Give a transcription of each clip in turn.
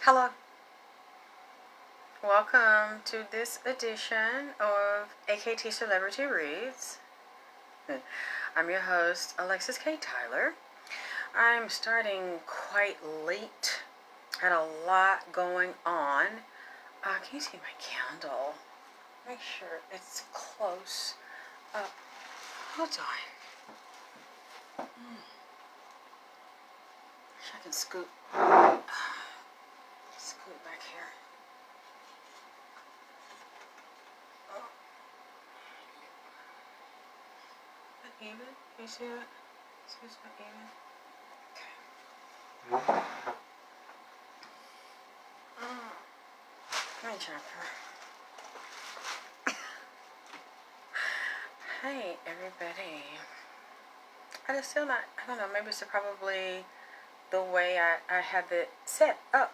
Hello. Welcome to this edition of AKT Celebrity Reads. I'm your host, Alexyss K. Tylor. I'm starting quite late. Had a lot going on. Can you see my candle? Make sure it's close up. Hold on. I can scoot back here. Even? Can you see that? See it's not even? Okay. Let me check her. Hey, everybody. I just feel like, I don't know, maybe it's probably the way I have it set up.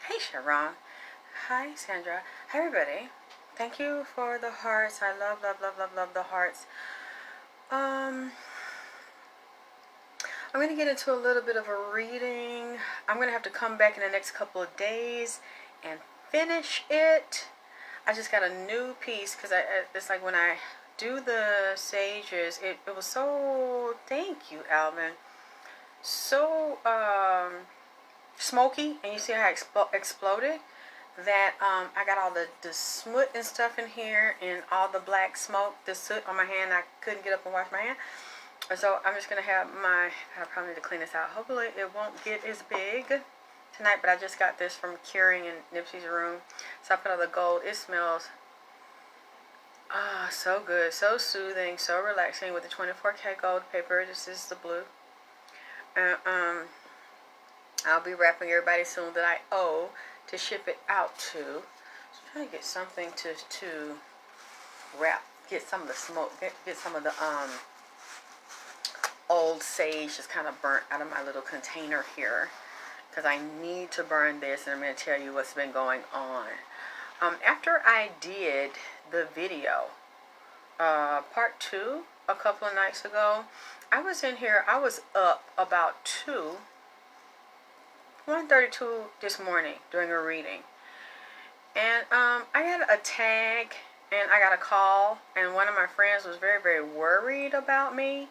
Hey, Sharon. Hi, Sandra. Hi, everybody. Thank you for the hearts. I love the hearts. I'm going to get into a little bit of a reading. I'm going to have to come back in the next couple of days and finish it. I just got a new piece because it's like when I do the sages, it was so, thank you, Alvin, so smoky, and you see how it exploded, that I got all the smut and stuff in here and all the black smoke, the soot on my hand. I couldn't get up and wash my hand. So I'm just going to have I probably need to clean this out. Hopefully it won't get as big tonight, but I just got this from curing in Nipsey's room. So I put all the gold. It smells so good, so soothing, so relaxing with the 24K gold paper. This is the blue. I'll be wrapping everybody soon that I owe to ship it out to. So I'm trying to get something to wrap, get some of the smoke, get some of the old sage just kind of burnt out of my little container here, because I need to burn this, and I'm going to tell you what's been going on. After I did the video, part 2, a couple of nights ago, I was in here, I was up about 1:32 this morning doing a reading, and I got a tag, and I got a call, and one of my friends was very, very worried about me.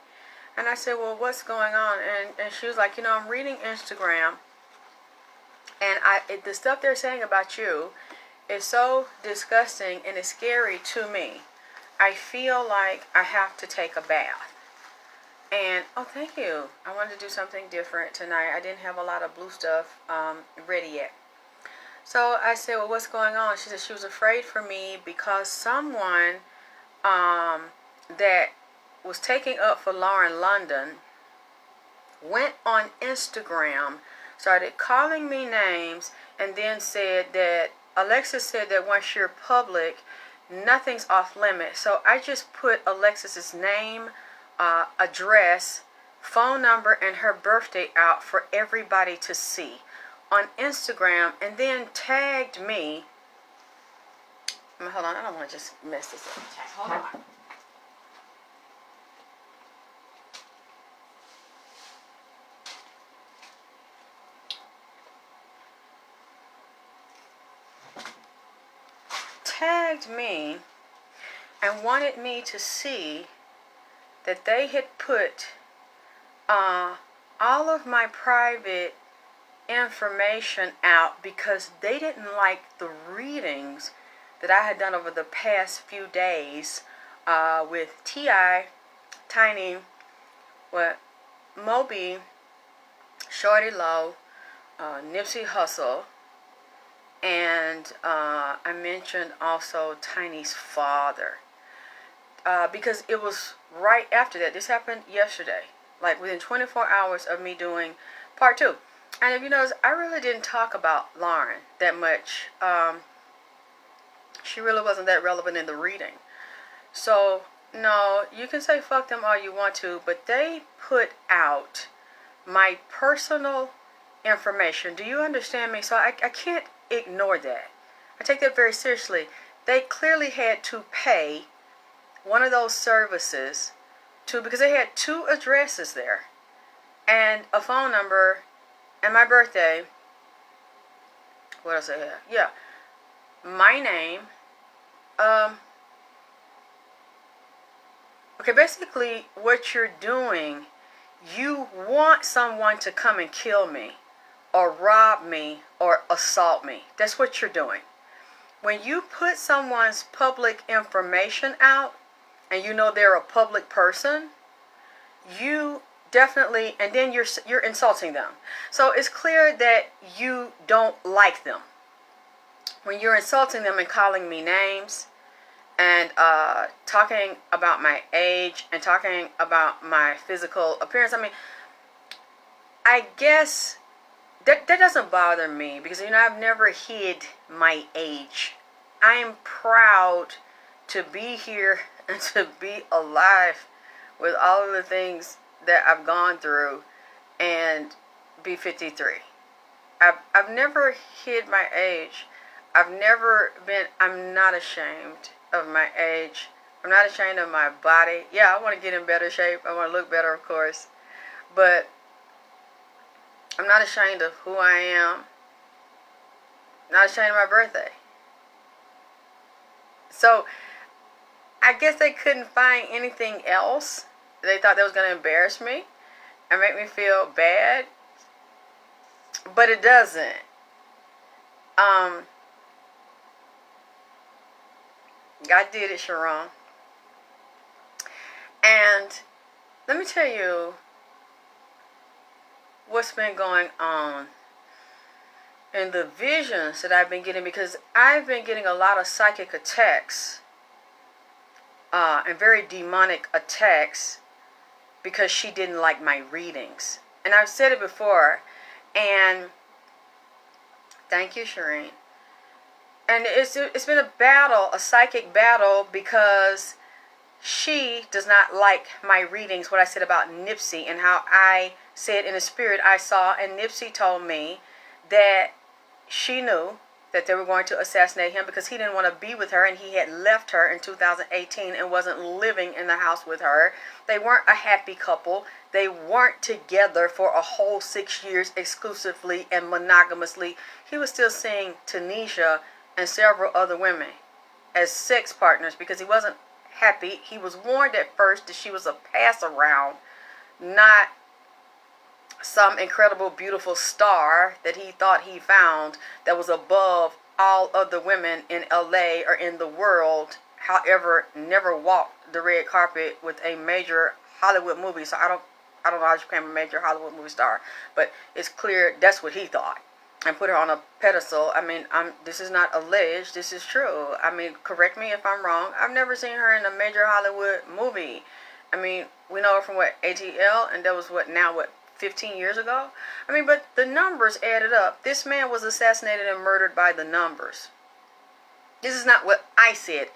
And I said, well, what's going on? And she was like, you know, I'm reading Instagram, and the stuff they're saying about you is so disgusting and it's scary to me. I feel like I have to take a bath. And, oh, thank you. I wanted to do something different tonight. I didn't have a lot of blue stuff ready yet. So I said, well, what's going on? She said she was afraid for me because someone that was taking up for Lauren London went on Instagram, started calling me names, and then said that Alexyss said that once you're public, nothing's off limits. So I just put Alexyss's name, address, phone number, and her birthday out for everybody to see on Instagram, and then tagged me. Hold on, I don't want to just mess this up. Hold on. Tagged me and wanted me to see that they had put all of my private information out because they didn't like the readings that I had done over the past few days with T.I., Tiny, Moby, Shorty Low, Nipsey Hussle, and I mentioned also Tiny's father, because it was right after that. This happened yesterday, like within 24 hours of me doing part 2. And if you notice, I really didn't talk about Lauren that much. She really wasn't that relevant in the reading. So, no, you can say fuck them all you want to, but they put out my personal information. Do you understand me? So I can't ignore that. I take that very seriously. They clearly had to pay one of those services because they had 2 addresses there and a phone number and my birthday what else I have? Yeah, my name. Um, okay, basically what you're doing, you want someone to come and kill me or rob me or assault me. That's what you're doing. When you put someone's public information out and you know they're a public person, you definitely, and then you're insulting them. So it's clear that you don't like them. When you're insulting them and calling me names and talking about my age and talking about my physical appearance, I mean, I guess that doesn't bother me because, you know, I've never hid my age. I am proud to be here and to be alive with all of the things that I've gone through and be 53. I've never hid my age. I'm not ashamed of my age. I'm not ashamed of my body. Yeah, I want to get in better shape. I want to look better, of course. But I'm not ashamed of who I am. Not ashamed of my birthday. So, I guess they couldn't find anything else. They thought that was going to embarrass me and make me feel bad. But it doesn't. God did it, Sharon. And let me tell you what's been going on and the visions that I've been getting, because I've been getting a lot of psychic attacks and very demonic attacks because she didn't like my readings. And I've said it before, and thank you, Shireen. And it's been a battle, a psychic battle, because she does not like my readings, what I said about Nipsey and how I said in the spirit I saw, and Nipsey told me that she knew that they were going to assassinate him because he didn't want to be with her, and he had left her in 2018 and wasn't living in the house with her. They weren't a happy couple. They weren't together for a whole 6 years exclusively and monogamously. He was still seeing Tanisha and several other women as sex partners because he wasn't happy. He was warned at first that she was a pass around, not some incredible, beautiful star that he thought he found that was above all other women in LA or in the world. However, never walked the red carpet with a major Hollywood movie. So I don't know how she became a major Hollywood movie star, but it's clear that's what he thought and put her on a pedestal. I mean, this is not alleged. This is true. I mean, correct me if I'm wrong. I've never seen her in a major Hollywood movie. I mean, we know her from what, ATL, and that was what, 15 years ago? I mean, but the numbers added up. This man was assassinated and murdered by the numbers. This is not what I said.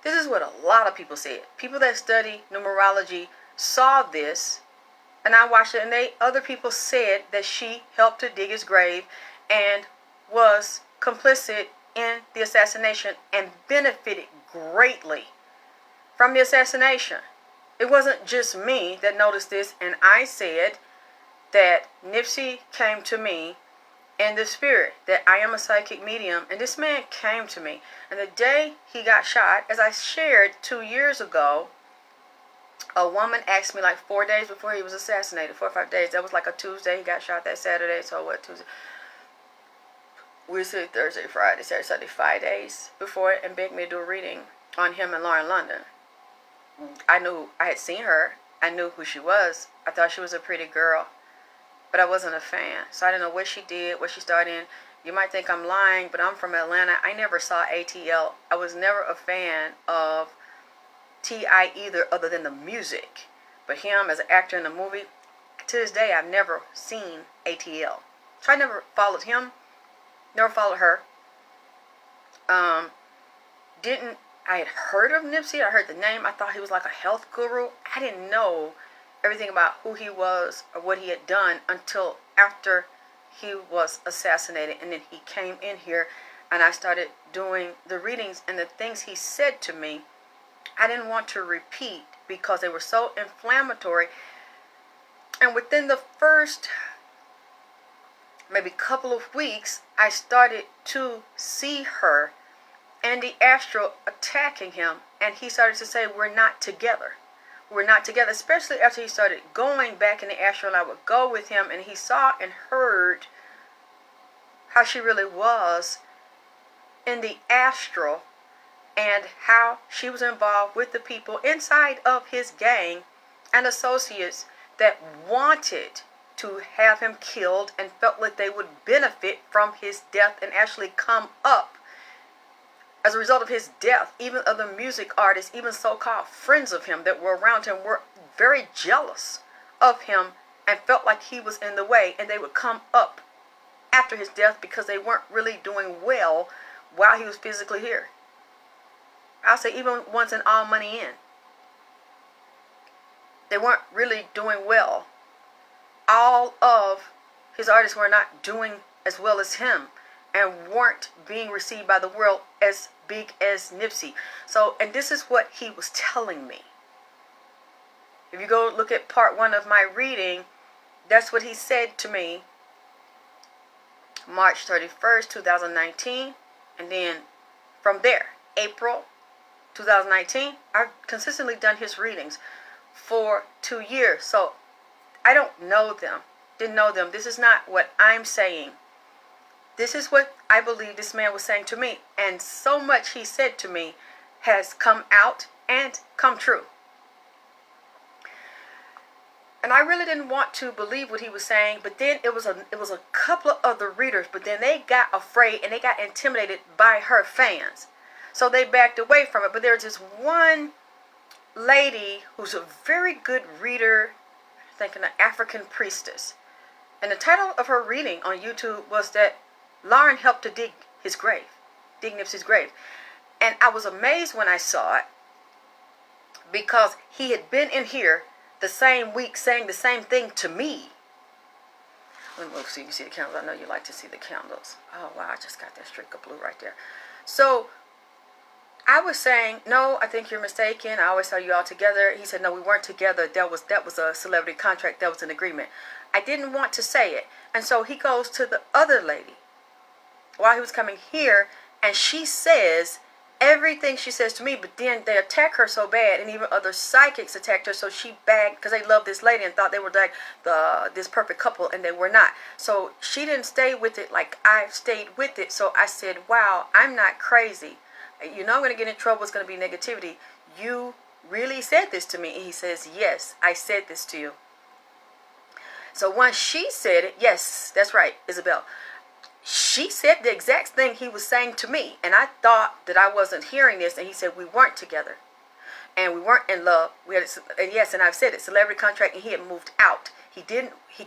This is what a lot of people said. People that study numerology saw this, and I watched it, and other people said that she helped to dig his grave and was complicit in the assassination and benefited greatly from the assassination. It wasn't just me that noticed this, and I said that Nipsey came to me in the spirit, that I am a psychic medium, and this man came to me. And the day he got shot, as I shared 2 years ago, a woman asked me like 4 days before he was assassinated, 4 or 5 days. That was like a Tuesday. He got shot that Saturday. So what, Tuesday? Wednesday, Thursday, Friday, Saturday, Sunday, 5 days before it, and begged me to do a reading on him and Lauren London. I knew, I had seen her. I knew who she was. I thought she was a pretty girl, but I wasn't a fan. So I didn't know what she did, what she started in. You might think I'm lying, but I'm from Atlanta. I never saw ATL. I was never a fan of T.I. either, other than the music. But him as an actor in the movie, to this day, I've never seen ATL. So I never followed him, never followed her. I had heard of Nipsey. I heard the name. I thought he was like a health guru. I didn't know everything about who he was or what he had done until after he was assassinated. And then he came in here and I started doing the readings, and the things he said to me, I didn't want to repeat because they were so inflammatory. And within the first maybe couple of weeks, I started to see her and the astral attacking him, and he started to say, we're not together. We're not together, especially after he started going back in the astral. I would go with him, and he saw and heard how she really was in the astral, and how she was involved with the people inside of his gang and associates that wanted to have him killed and felt like they would benefit from his death and actually come up as a result of his death. Even other music artists, even so-called friends of him that were around him, were very jealous of him and felt like he was in the way, and they would come up after his death because they weren't really doing well while he was physically here. I'll say even once in All Money In, they weren't really doing well. All of his artists were not doing as well as him and weren't being received by the world as big as Nipsey. So, and this is what he was telling me. If you go look at part 1 of my reading, that's what he said to me March 31st, 2019. And then from there, April 2019, I've consistently done his readings for 2 years. So I don't know them, didn't know them. This is not what I'm saying. This is what I believe this man was saying to me. And so much he said to me has come out and come true. And I really didn't want to believe what he was saying, but then it was a couple of other readers, but then they got afraid and they got intimidated by her fans. So they backed away from it. But there's this one lady who's a very good reader, I think an African priestess. And the title of her reading on YouTube was that Lauren helped to dig his grave, dig Nipsey's grave. And I was amazed when I saw it, because he had been in here the same week saying the same thing to me. Let me look so you can see the candles. I know you like to see the candles. Oh wow, I just got that streak of blue right there. So I was saying, no, I think you're mistaken. I always saw you all together. He said, no, we weren't together. That was a celebrity contract. That was an agreement. I didn't want to say it. And so he goes to the other lady while he was coming here, and she says everything she says to me, but then they attack her so bad, and even other psychics attacked her, so she bagged, because they loved this lady and thought they were like this perfect couple, and they were not. So she didn't stay with it like I've stayed with it. So I said, wow, I'm not crazy. You know I'm going to get in trouble. It's going to be negativity. You really said this to me? And he says, yes, I said this to you. So once she said it, yes, that's right, Isabel. She said the exact thing he was saying to me. And I thought that I wasn't hearing this. And he said we weren't together. And we weren't in love. We had, and yes, and I've said it, celebrity contract, and he had moved out. He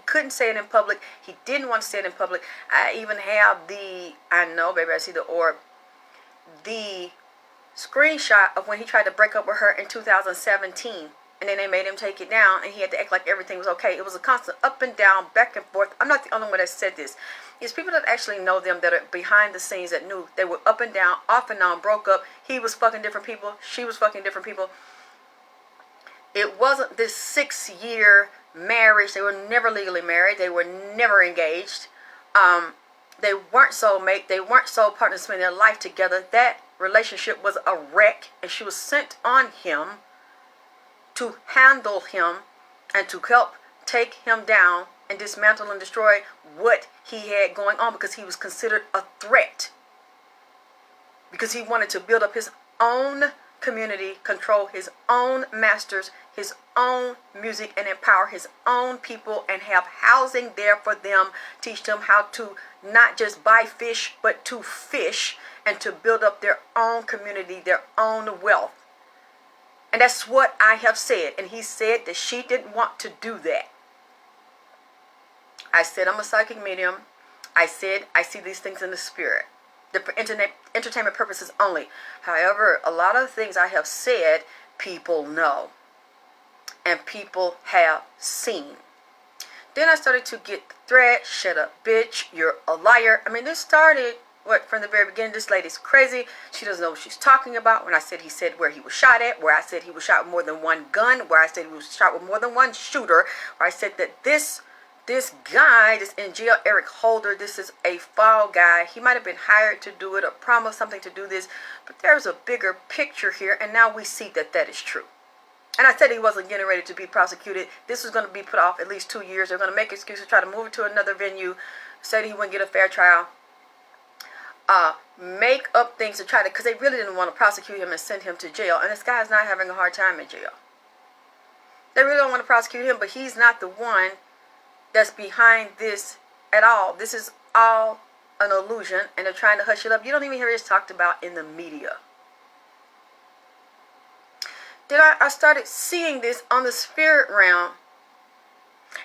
couldn't say it in public. He didn't want to say it in public. I even have I know, baby, I see the orb. The screenshot of when he tried to break up with her in 2017, and then they made him take it down, and he had to act like everything was okay. It was a constant up and down, back and forth. I'm not the only one that said this. It's people that actually know them, that are behind the scenes, that knew they were up and down, off and on, broke up. He was fucking different people. She was fucking different people. It wasn't this 6-year marriage. They were never legally married. They were never engaged. They weren't soulmate. They weren't soul partners spending their life together. That relationship was a wreck, and she was sent on him to handle him and to help take him down and dismantle and destroy what he had going on, because he was considered a threat, because he wanted to build up his own community, control his own masters, his own music, and empower his own people, and have housing there for them, teach them how to not just buy fish, but to fish, and to build up their own community, their own wealth. And that's what I have said. And he said that she didn't want to do that. I said I'm a psychic medium. I said I see these things in the spirit. They're for entertainment purposes only. However, a lot of things I have said, people know. And people have seen. Then I started to get the threat. Shut up, bitch. You're a liar. I mean, this started from the very beginning. This lady's crazy. She doesn't know what she's talking about. When I said, he said where he was shot at, where I said he was shot with more than one gun, where I said he was shot with more than one shooter, where I said that this this guy that's in jail, Eric Holder, this is a fall guy. He might have been hired to do it or promised something to do this, but there's a bigger picture here, and now we see that that is true. And I said he wasn't getting ready to be prosecuted. This was going to be put off at least 2 years. They're going to make excuses, try to move it to another venue, said he wouldn't get a fair trial, make up things to try to, because they really didn't want to prosecute him and send him to jail. And this guy's not having a hard time in jail. They really don't want to prosecute him, but he's not the one that's behind this at all. This is all an illusion, and they're trying to hush it up. You don't even hear this talked about in the media. Then I started seeing this on the spirit realm,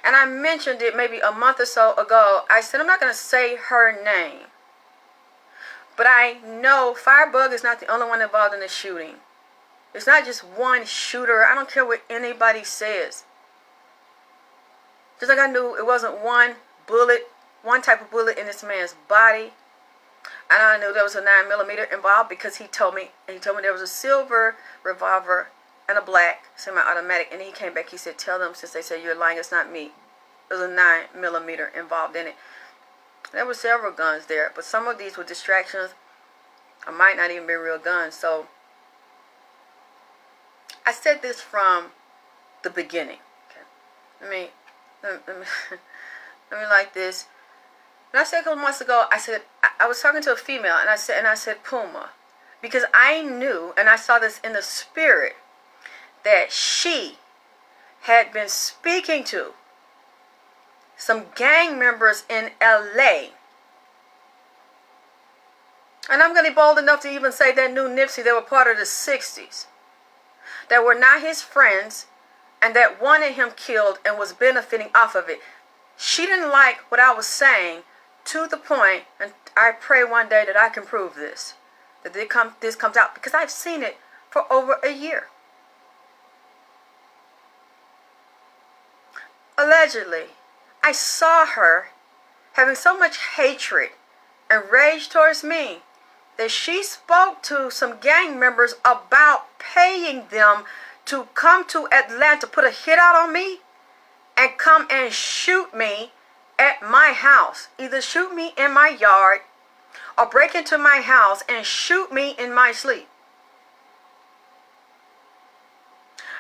and I mentioned it maybe a month or so ago. I said, I'm not going to say her name, but I know Firebug is not the only one involved in the shooting. It's not just one shooter. I don't care what anybody says. Just like I knew it wasn't one bullet, one type of bullet in this man's body. And I knew there was a 9mm involved because he told me there was a silver revolver and a black semi-automatic. And he came back, he said, tell them, since they say you're lying, it's not me. There was a 9mm involved in it. There were several guns there, but some of these were distractions. Or might not even be real guns. So I said this from the beginning. Okay. Let me like this. When I said a couple months ago, I said I was talking to a female, and I said Puma, because I knew, and I saw this in the spirit, that she had been speaking to some gang members in LA. And I'm going to be bold enough to even say that knew Nipsey. They were part of the 60s. That were not his friends, and that wanted him killed and was benefiting off of it. She didn't like what I was saying, to the point, and I pray one day that I can prove this. That this comes out, because I've seen it for over a year. Allegedly, I saw her having so much hatred and rage towards me that she spoke to some gang members about paying them to come to Atlanta, put a hit out on me, and come and shoot me at my house. Either shoot me in my yard or break into my house and shoot me in my sleep.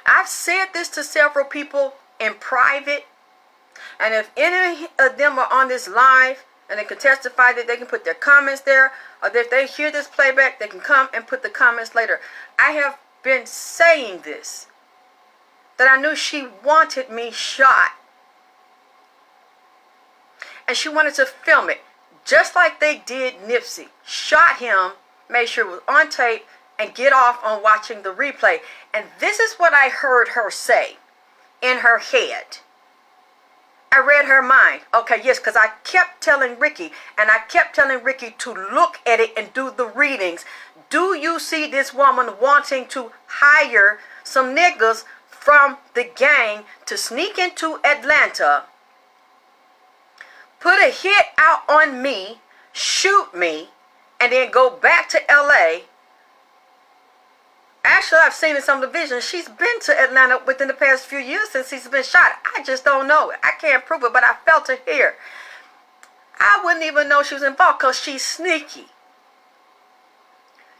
I've said this to several people in private, and if any of them are on this live and they can testify, that they can put their comments there, or that if they hear this playback, they can come and put the comments later. I have been saying this, that I knew she wanted me shot, and she wanted to film it just like they did Nipsey. Shot him, made sure it was on tape, and get off on watching the replay. And this is what I heard her say in her head. I read her mind. Okay, yes, because I kept telling Ricky, and I kept telling Ricky to look at it and do the readings. Do you see this woman wanting to hire some niggas from the gang to sneak into Atlanta, put a hit out on me, shoot me, and then go back to LA? Actually, I've seen in some of the visions, she's been to Atlanta within the past few years since he's been shot. I just don't know it. I can't prove it, but I felt it here. I wouldn't even know she was involved because she's sneaky.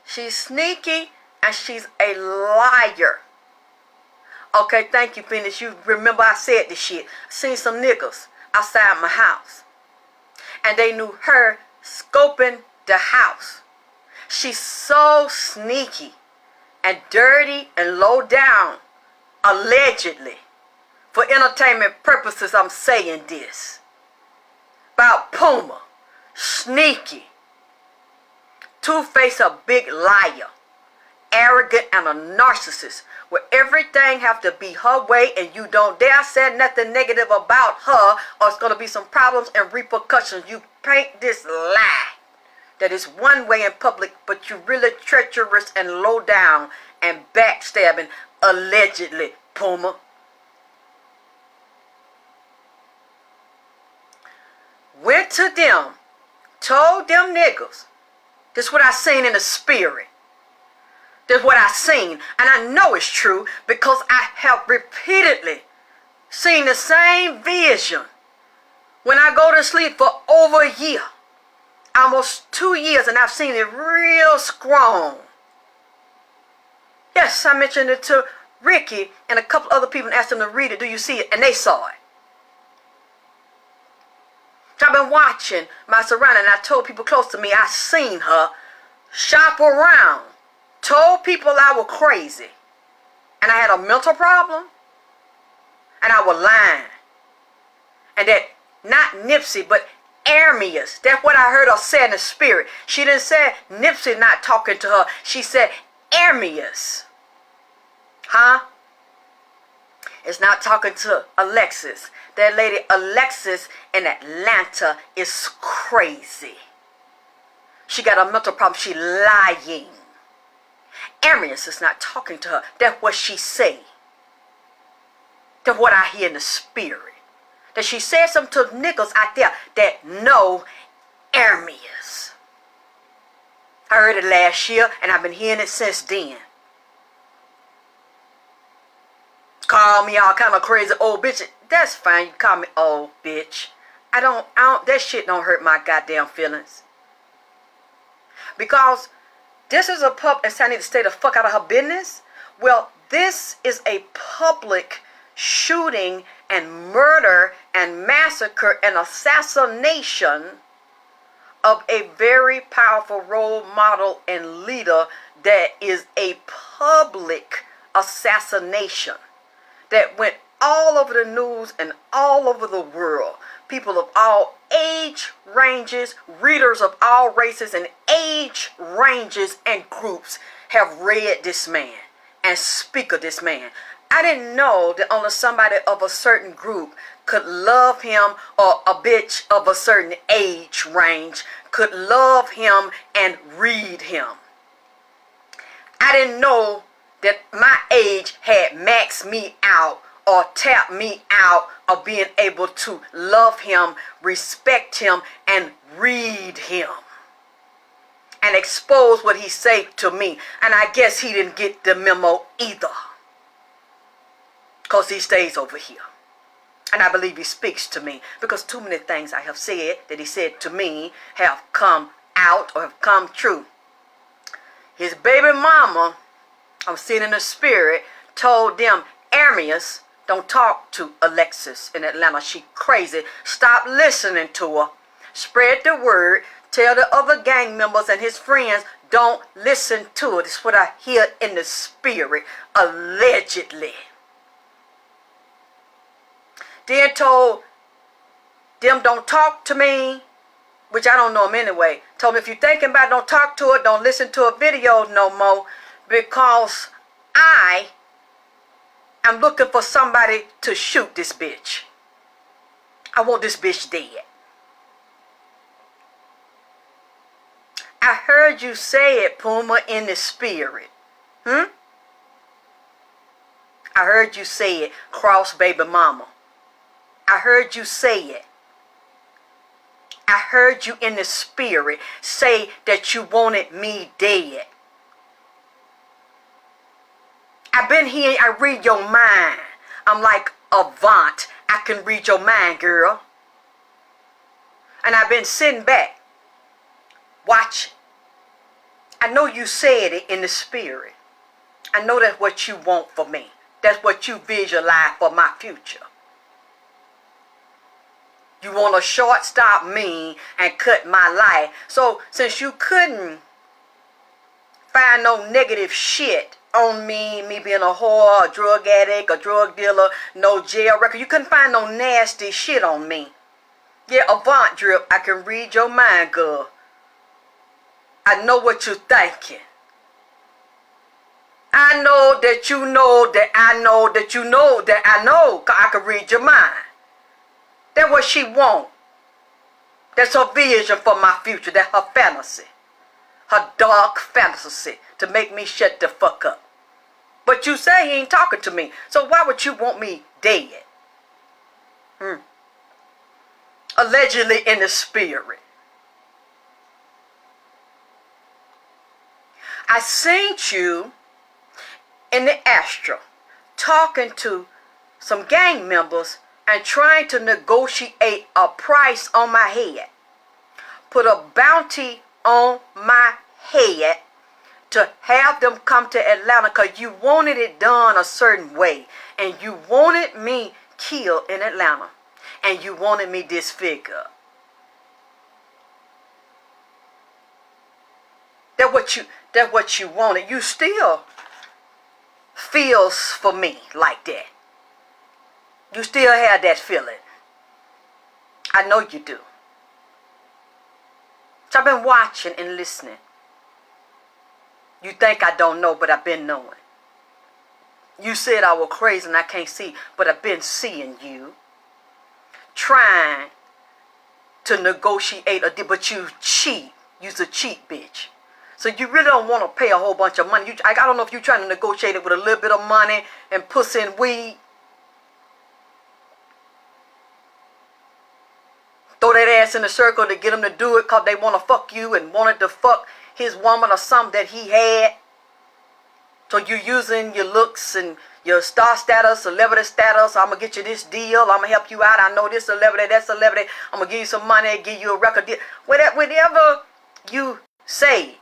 She's sneaky, and she's a liar. Okay, thank you, Phoenix. You remember I said this shit. Seen some niggas outside my house, and they knew her scoping the house. She's so sneaky and dirty and low down, allegedly. For entertainment purposes, I'm saying this about Puma. Sneaky, two-faced, a big liar, arrogant, and a narcissist, where everything have to be her way, and you don't dare say nothing negative about her, or it's going to be some problems and repercussions. You paint this lie that is one way in public, but you're really treacherous and low down and backstabbing, allegedly, Puma. Went to them, told them niggas, this is what I seen in the spirit. This is what I seen, and I know it's true because I have repeatedly seen the same vision When I go to sleep for over a year, almost 2 years, and I've seen it real strong. Yes, I mentioned it to Ricky and a couple other people and asked them to read it. Do you see it? And they saw it. So I've been watching my surroundings, and I told people close to me I seen her shop around. Told people I was crazy. And I had a mental problem. And I was lying. And that not Nipsey, but Alexyss. That's what I heard her say in the spirit. She didn't say Nipsey not talking to her. She said Alexyss. Huh? It's not talking to Alexyss. That lady Alexyss in Atlanta is crazy. She got a mental problem. She lying. Alexyss is not talking to her. That's what she say. That's what I hear in the spirit. That she said something to niggas out there that know Alexyss. I heard it last year, and I've been hearing it since then. Call me all kind of crazy old bitch. That's fine. You call me old bitch. I don't, that shit don't hurt my goddamn feelings. Because this is a pub, and I need to stay the fuck out of her business. Well, this is a public shooting and murder and massacre and assassination of a very powerful role model and leader that is a public assassination that went all over the news and all over the world. People of all age ranges, readers of all races and age ranges and groups have read this man and speak of this man. I didn't know that only somebody of a certain group could love him, or a bitch of a certain age range could love him and read him. I didn't know that my age had maxed me out or tapped me out of being able to love him, respect him, and read him. And expose what he said to me. And I guess he didn't get the memo either. Because he stays over here. And I believe he speaks to me. Because too many things I have said that he said to me have come out or have come true. His baby mama, I'm seeing in the spirit, told them, Alexyss, don't talk to Alexyss in Atlanta. She crazy. Stop listening to her. Spread the word. Tell the other gang members and his friends, don't listen to her. This is what I hear in the spirit. Allegedly. Then told them, don't talk to me, which I don't know him anyway. Told me, if you're thinking about it, don't talk to her, don't listen to her videos no more, because I am looking for somebody to shoot this bitch. I want this bitch dead. I heard you say it, Puma, in the spirit. I heard you say it, cross baby mama. I heard you say it. I heard you in the spirit say that you wanted me dead. I've been here, I read your mind. I'm like Avant. I can read your mind, girl. And I've been sitting back, watching. I know you said it in the spirit. I know that's what you want for me. That's what you visualize for my future. You want to shortstop me and cut my life. So since you couldn't find no negative shit on me being a whore, a drug addict, a drug dealer, no jail record, you couldn't find no nasty shit on me. Yeah, Avant Drip, I can read your mind, girl. I know what you're thinking. I know that you know that I know that you know that I know, 'cause I can read your mind. That's what she want. That's her vision for my future. That's her fantasy. Her dark fantasy to make me shut the fuck up. But you say he ain't talking to me. So why would you want me dead? Allegedly in the spirit. I seen you in the astral talking to some gang members and trying to negotiate a price on my head. Put a bounty on my head to have them come to Atlanta because you wanted it done a certain way. And you wanted me killed in Atlanta. And you wanted me disfigured. That's what you wanted. You still feels for me like that. You still have that feeling. I know you do. So I've been watching and listening. You think I don't know, but I've been knowing. You said I was crazy and I can't see, but I've been seeing you. Trying to negotiate a deal, but you cheat. You's a cheat bitch. So you really don't want to pay a whole bunch of money. I don't know if you're trying to negotiate it with a little bit of money and pussy and weed. Throw that ass in a circle to get him to do it because they want to fuck you and wanted to fuck his woman or something that he had. So you're using your looks and your star status, celebrity status. I'm going to get you this deal. I'm going to help you out. I know this celebrity, that celebrity. I'm going to give you some money, give you a record deal. Whatever you say.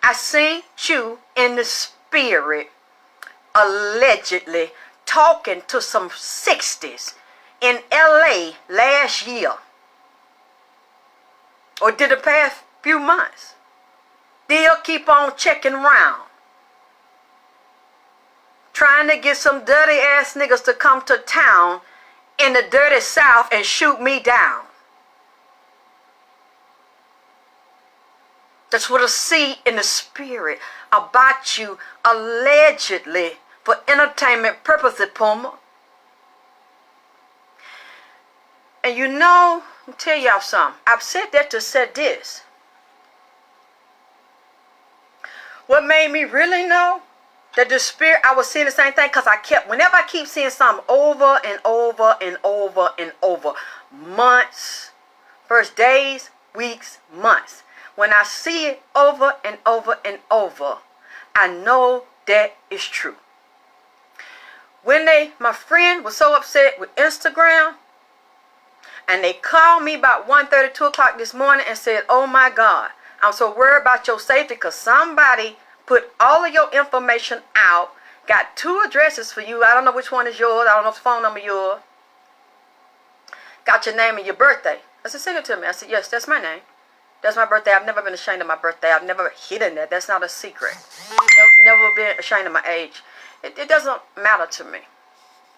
I seen you in the spirit allegedly talking to some 60s in LA last year. Or did the past few months. Still keep on checking around. Trying to get some dirty ass niggas to come to town in the dirty South and shoot me down. That's what I see in the spirit about you allegedly for entertainment purposes, Puma. And you know, I'll tell y'all something. I've said that to say this. What made me really know that the spirit, I was seeing the same thing because whenever I keep seeing something over and over and over and over, months, first days, weeks, months. When I see it over and over and over, I know that is true. When my friend was so upset with Instagram, and they called me about 1:30, 2 o'clock this morning and said, oh my God, I'm so worried about your safety because somebody put all of your information out, got 2 addresses for you. I don't know which one is yours. I don't know if the phone number is yours. Got your name and your birthday. I said, send it to me. I said, yes, that's my name. That's my birthday. I've never been ashamed of my birthday. I've never hidden that. That's not a secret. Never been ashamed of my age. It doesn't matter to me.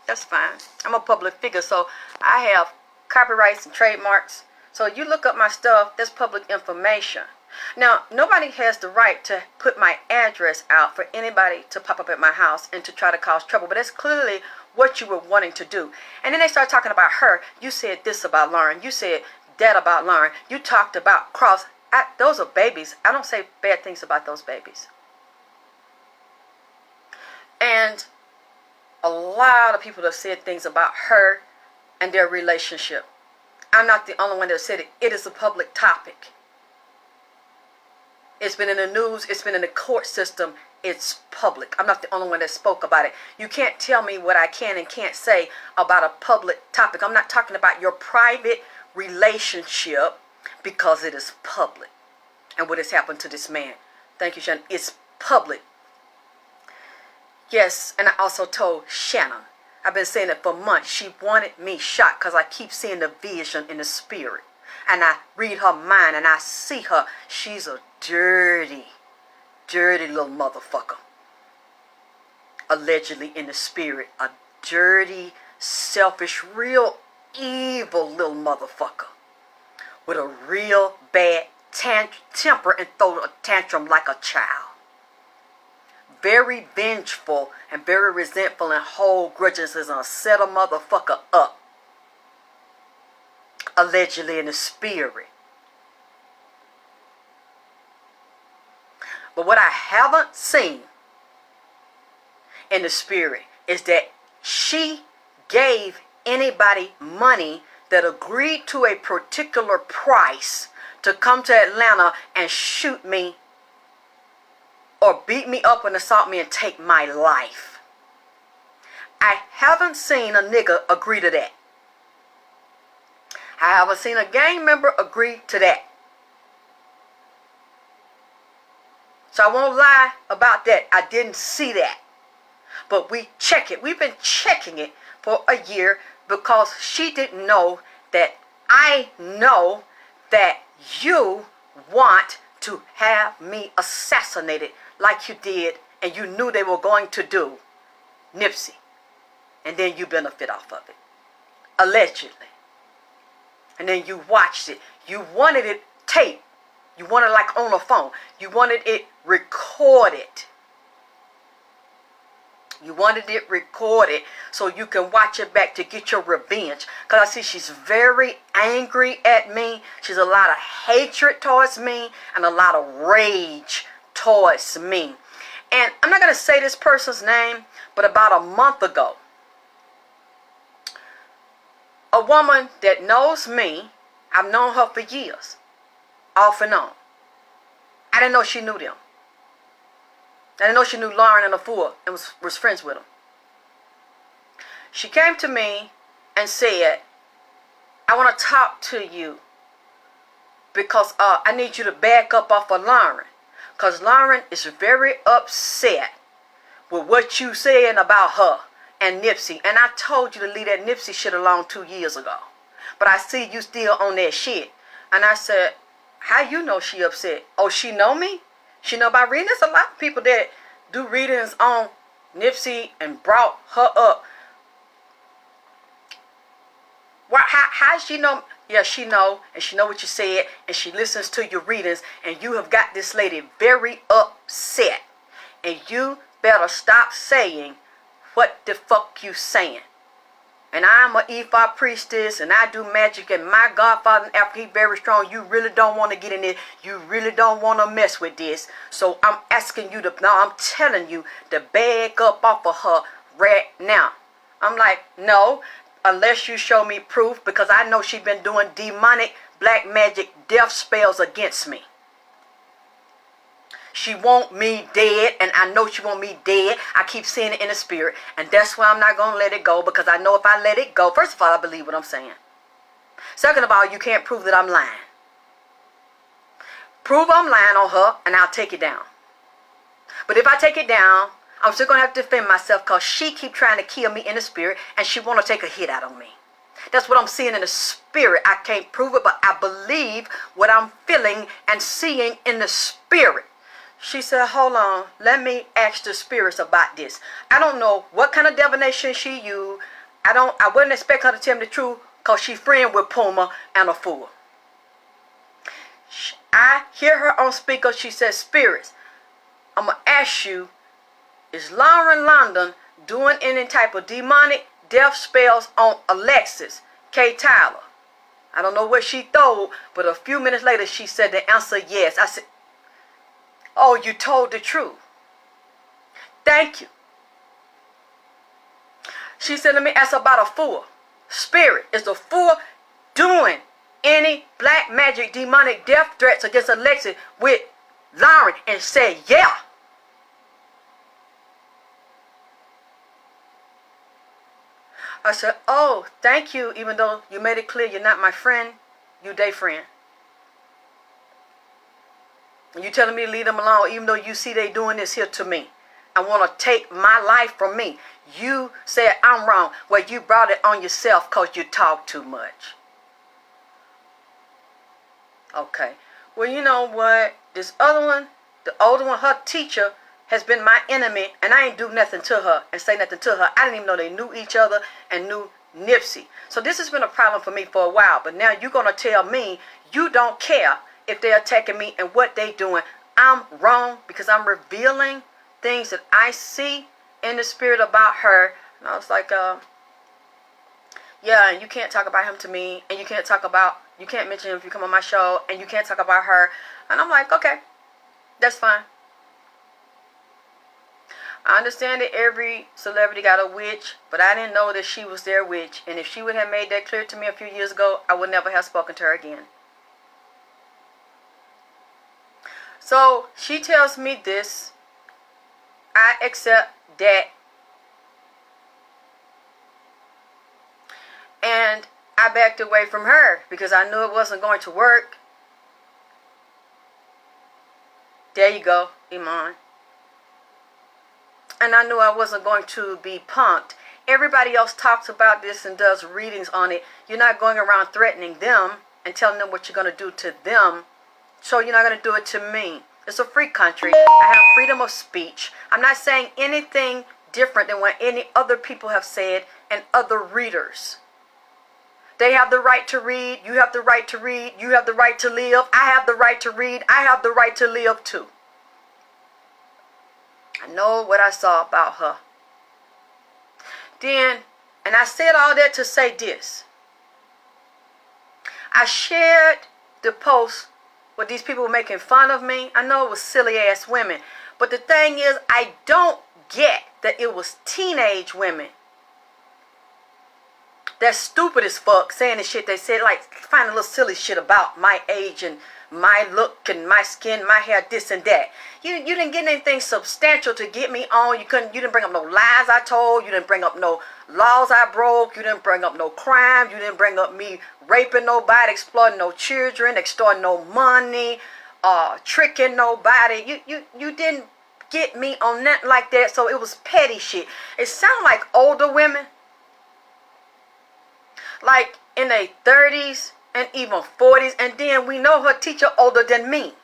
That's fine. I'm a public figure, so I have copyrights and trademarks. So you look up my stuff, that's public information. Now, nobody has the right to put my address out for anybody to pop up at my house and to try to cause trouble. But that's clearly what you were wanting to do. And then they start talking about her. You said this about Lauren. You said that about Lauren. You talked about Cross. Those are babies. I don't say bad things about those babies. And a lot of people have said things about her and their relationship. I'm not the only one that said it. It is a public topic. It's been in the news. It's been in the court system. It's public. I'm not the only one that spoke about it. You can't tell me what I can and can't say about a public topic. I'm not talking about your private relationship because it is public. And what has happened to this man. Thank you, Shannon. It's public. Yes, and I also told Shannon. I've been saying it for months. She wanted me shot because I keep seeing the vision in the spirit. And I read her mind and I see her. She's a dirty, dirty little motherfucker. Allegedly in the spirit. A dirty, selfish, real evil little motherfucker. With a real bad temper and throw a tantrum like a child. Very vengeful and very resentful and hold grudges and set a motherfucker up. Allegedly in the spirit. But what I haven't seen in the spirit is that she gave anybody money that agreed to a particular price to come to Atlanta and shoot me or beat me up and assault me and take my life. I haven't seen a nigga agree to that. I haven't seen a gang member agree to that. So I won't lie about that. I didn't see that. But we check it. We've been checking it for a year because she didn't know that I know that you want to have me assassinated like you did and you knew they were going to do Nipsey. And then you benefit off of it. Allegedly. And then you watched it. You wanted it taped. You wanted it like on a phone. You wanted it recorded. You wanted it recorded so you can watch it back to get your revenge. Because I see she's very angry at me. She's a lot of hatred towards me and a lot of rage towards me. And I'm not going to say this person's name, but about a month ago, a woman that knows me, I've known her for years, off and on. I didn't know she knew them. I didn't know she knew Lauren and the four and was friends with them. She came to me and said, I want to talk to you because I need you to back up off of Lauren. Because Lauren is very upset with what you saying about her and Nipsey. And I told you to leave that Nipsey shit alone 2 years ago. But I see you still on that shit. And I said, how you know she upset? Oh, she know me? She know about reading. There's a lot of people that do readings on Nipsey and brought her up. How she know? Yeah, she know. And she know what you said. And she listens to your readings. And you have got this lady very upset. And you better stop saying what the fuck you saying. And I'm an Ephod priestess, and I do magic, and my godfather, after he very strong, you really don't want to get in it. You really don't want to mess with this. So I'm asking you to, no, I'm telling you to bag up off of her right now. I'm like, no, unless you show me proof, because I know she's been doing demonic black magic death spells against me. She want me dead, and I know she want me dead. I keep seeing it in the spirit, and that's why I'm not going to let it go, because I know if I let it go, first of all, I believe what I'm saying. Second of all, you can't prove that I'm lying. Prove I'm lying on her, and I'll take it down. But if I take it down, I'm still going to have to defend myself, because she keep trying to kill me in the spirit, and she want to take a hit out on me. That's what I'm seeing in the spirit. I can't prove it, but I believe what I'm feeling and seeing in the spirit. She said, hold on, let me ask the spirits about this. I don't know what kind of divination she used. I wouldn't expect her to tell me the truth because she's friend with Puma and a fool. I hear her on speaker. She says, spirits, I'm going to ask you, is Lauren London doing any type of demonic death spells on Alexyss, Tylor? I don't know what she told, but a few minutes later she said the answer yes. I said, oh, you told the truth. Thank you. She said, let me ask about a fool. Spirit, is the fool doing any black magic demonic death threats against Alexyss with Lauren? And said, yeah. I said, oh, thank you, even though you made it clear you're not my friend, you their friend. And you telling me to leave them alone even though you see they doing this here to me. I want to take my life from me. You said I'm wrong. Well, you brought it on yourself because you talk too much. Okay. Well, you know what? This other one, the older one, her teacher has been my enemy. And I ain't do nothing to her and say nothing to her. I didn't even know they knew each other and knew Nipsey. So this has been a problem for me for a while. But now you're going to tell me you don't care if they're attacking me and what they doing. I'm wrong because I'm revealing things that I see in the spirit about her. And I was like, yeah, and you can't talk about him to me, and you can't mention him if you come on my show, and you can't talk about her. And I'm like, okay, that's fine. I understand that every celebrity got a witch, but I didn't know that she was their witch. And if she would have made that clear to me a few years ago, I would never have spoken to her again. So she tells me this. I accept that And I backed away from her because I knew it wasn't going to work. There you go, Iman. And I knew I wasn't going to be punked. Everybody else talks about this and does readings on it. You're not going around threatening them and telling them what you're going to do to them. So you're not going to do it to me. It's a free country. I have freedom of speech. I'm not saying anything different than what any other people have said and other readers. They have the right to read. You have the right to read. You have the right to live. I have the right to read. I have the right to live too. I know what I saw about her. Then, and I said all that to say this. I shared the post where these people were making fun of me. I know it was silly ass women. But the thing is, I don't get that it was teenage women. That's stupid as fuck saying the shit they said, like finding a little silly shit about my age and my look and my skin, my hair, this and that. You didn't get anything substantial to get me on. You didn't bring up no lies I told. You didn't bring up no laws I broke. You didn't bring up no crime. You didn't bring up me raping nobody, exploiting no children, extorting no money, tricking nobody. You didn't get me on nothing like that. So it was petty shit. It sounded like older women, like in their 30s and even 40s. And then we know her teacher older than me,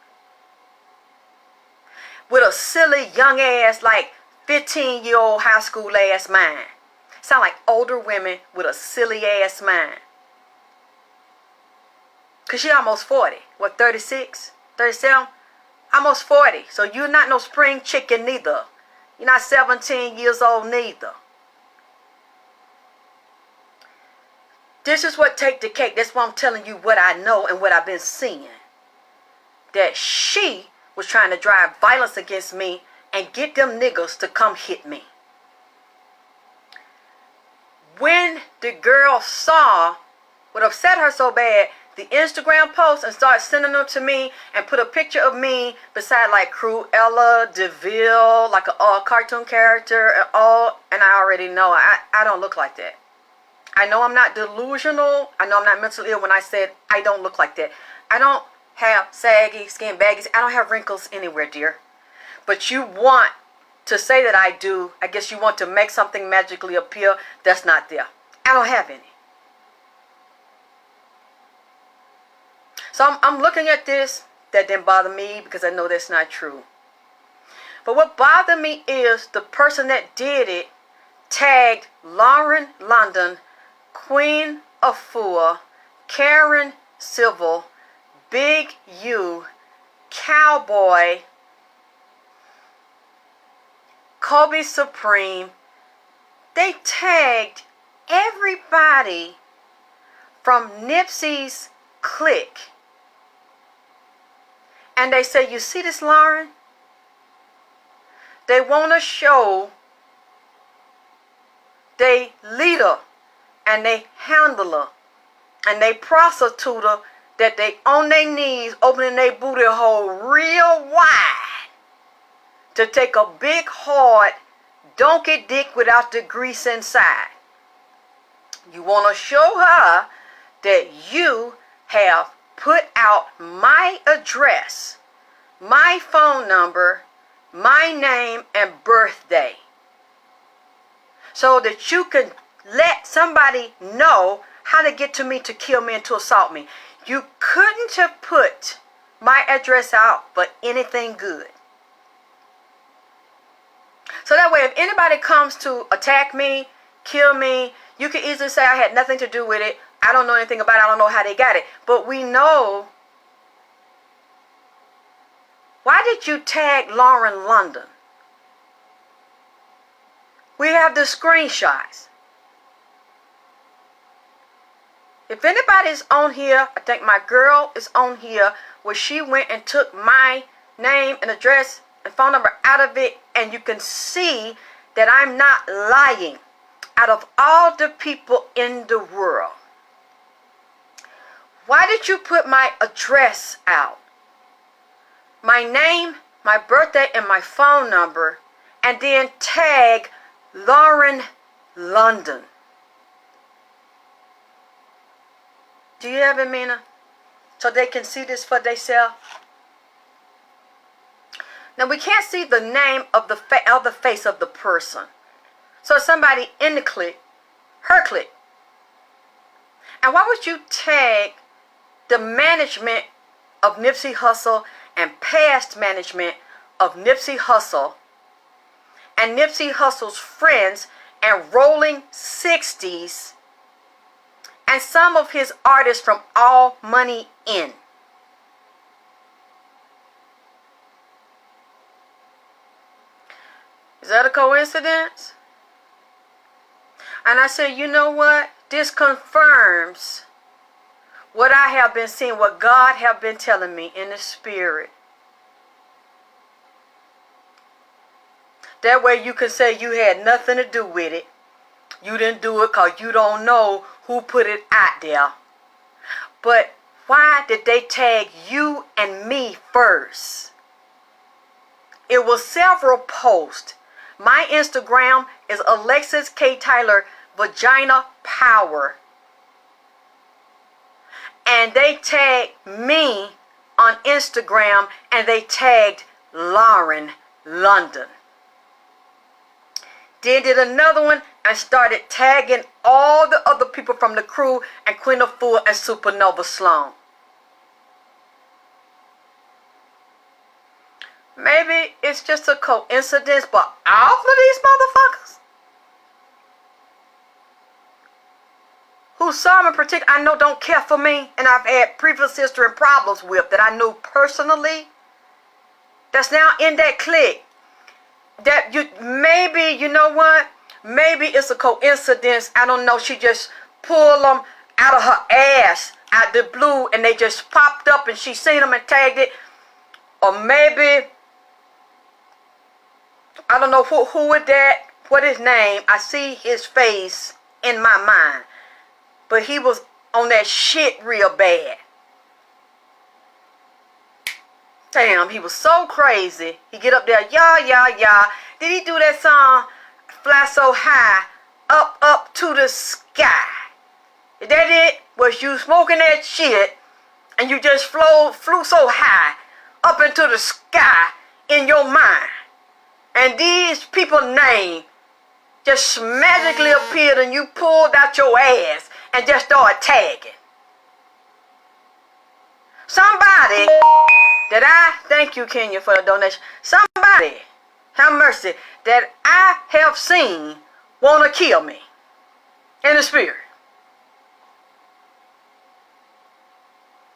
with a silly young ass, like 15-year-old high school ass mind. Sound like older women with a silly ass mind. Because she almost 40. What, 36? 37? Almost 40. So you're not no spring chicken neither. You're not 17 years old neither. This is what take the cake. That's why I'm telling you what I know and what I've been seeing. That she was trying to drive violence against me and get them niggas to come hit me. When the girl saw what upset her so bad, the Instagram post, and started sending them to me and put a picture of me beside like Cruella DeVille, like a cartoon character and all, and I already know I don't look like that. I know I'm not delusional. I know I'm not mentally ill when I said I don't look like that. I don't have saggy skin, baggies. I don't have wrinkles anywhere, dear. But you want to say that I do. I guess you want to make something magically appear that's not there. I don't have any. So I'm looking at this. That didn't bother me because I know that's not true. But what bothered me is the person that did it tagged Lauren London, Queen Afua, Karen Civil, Big U, Cowboy, Kobe Supreme. They tagged everybody from Nipsey's clique. And they say, you see this, Lauren? They want to show they leader and they handler and they prostituter that they on their knees opening their booty hole real wide to take a big hard donkey dick without the grease inside. You want to show her that you have put out my address, my phone number, my name and birthday, so that you can let somebody know how to get to me, to kill me and to assault me. You couldn't have put my address out for anything good. So that way, if anybody comes to attack me, kill me, you can easily say I had nothing to do with it. I don't know anything about it. I don't know how they got it. But we know. Why did you tag Lauren London? We have the screenshots. If anybody's on here, I think my girl is on here, where she went and took my name and address and phone number out of it, and you can see that I'm not lying. Out of all the people in the world, why did you put my address out? My name, my birthday, and my phone number, and then tag Lauren London. Do you have it, Mina? So they can see this for themselves? Now, we can't see the name of the face of the person. So somebody in the clique, her clique. And why would you tag the management of Nipsey Hussle and past management of Nipsey Hussle and Nipsey Hussle's friends and Rolling 60s and some of his artists from All Money In? Is that a coincidence? And I said, you know what? This confirms what I have been seeing, what God have been telling me in the spirit. That way you can say you had nothing to do with it. You didn't do it because you don't know who put it out there. But why did they tag you and me first? It was several posts. My Instagram is ALEXYSS Vagina Power. And they tagged me on Instagram and they tagged Lauren London. Then did another one and started tagging all the other people from the crew and Queen of Fool and Supernova Sloan. Maybe it's just a coincidence, but all of these motherfuckers who saw me in particular, I know don't care for me, and I've had previous history and problems with that I knew personally, that's now in that clique. That maybe, you know what? Maybe it's a coincidence. I don't know. She just pulled them out of her ass, out the blue, and they just popped up and she seen them and tagged it. Or maybe, I don't know who is that, what his name. I see his face in my mind. But he was on that shit real bad. Damn, he was so crazy. He get up there, yeah. Did he do that song, Fly So High, up to the sky? Is that it? Was you smoking that shit and you just flew so high up into the sky in your mind? And these people's name just magically appeared and you pulled out your ass and just started tagging. Somebody that I, thank you Kenya for the donation, somebody, have mercy, that I have seen want to kill me in the spirit.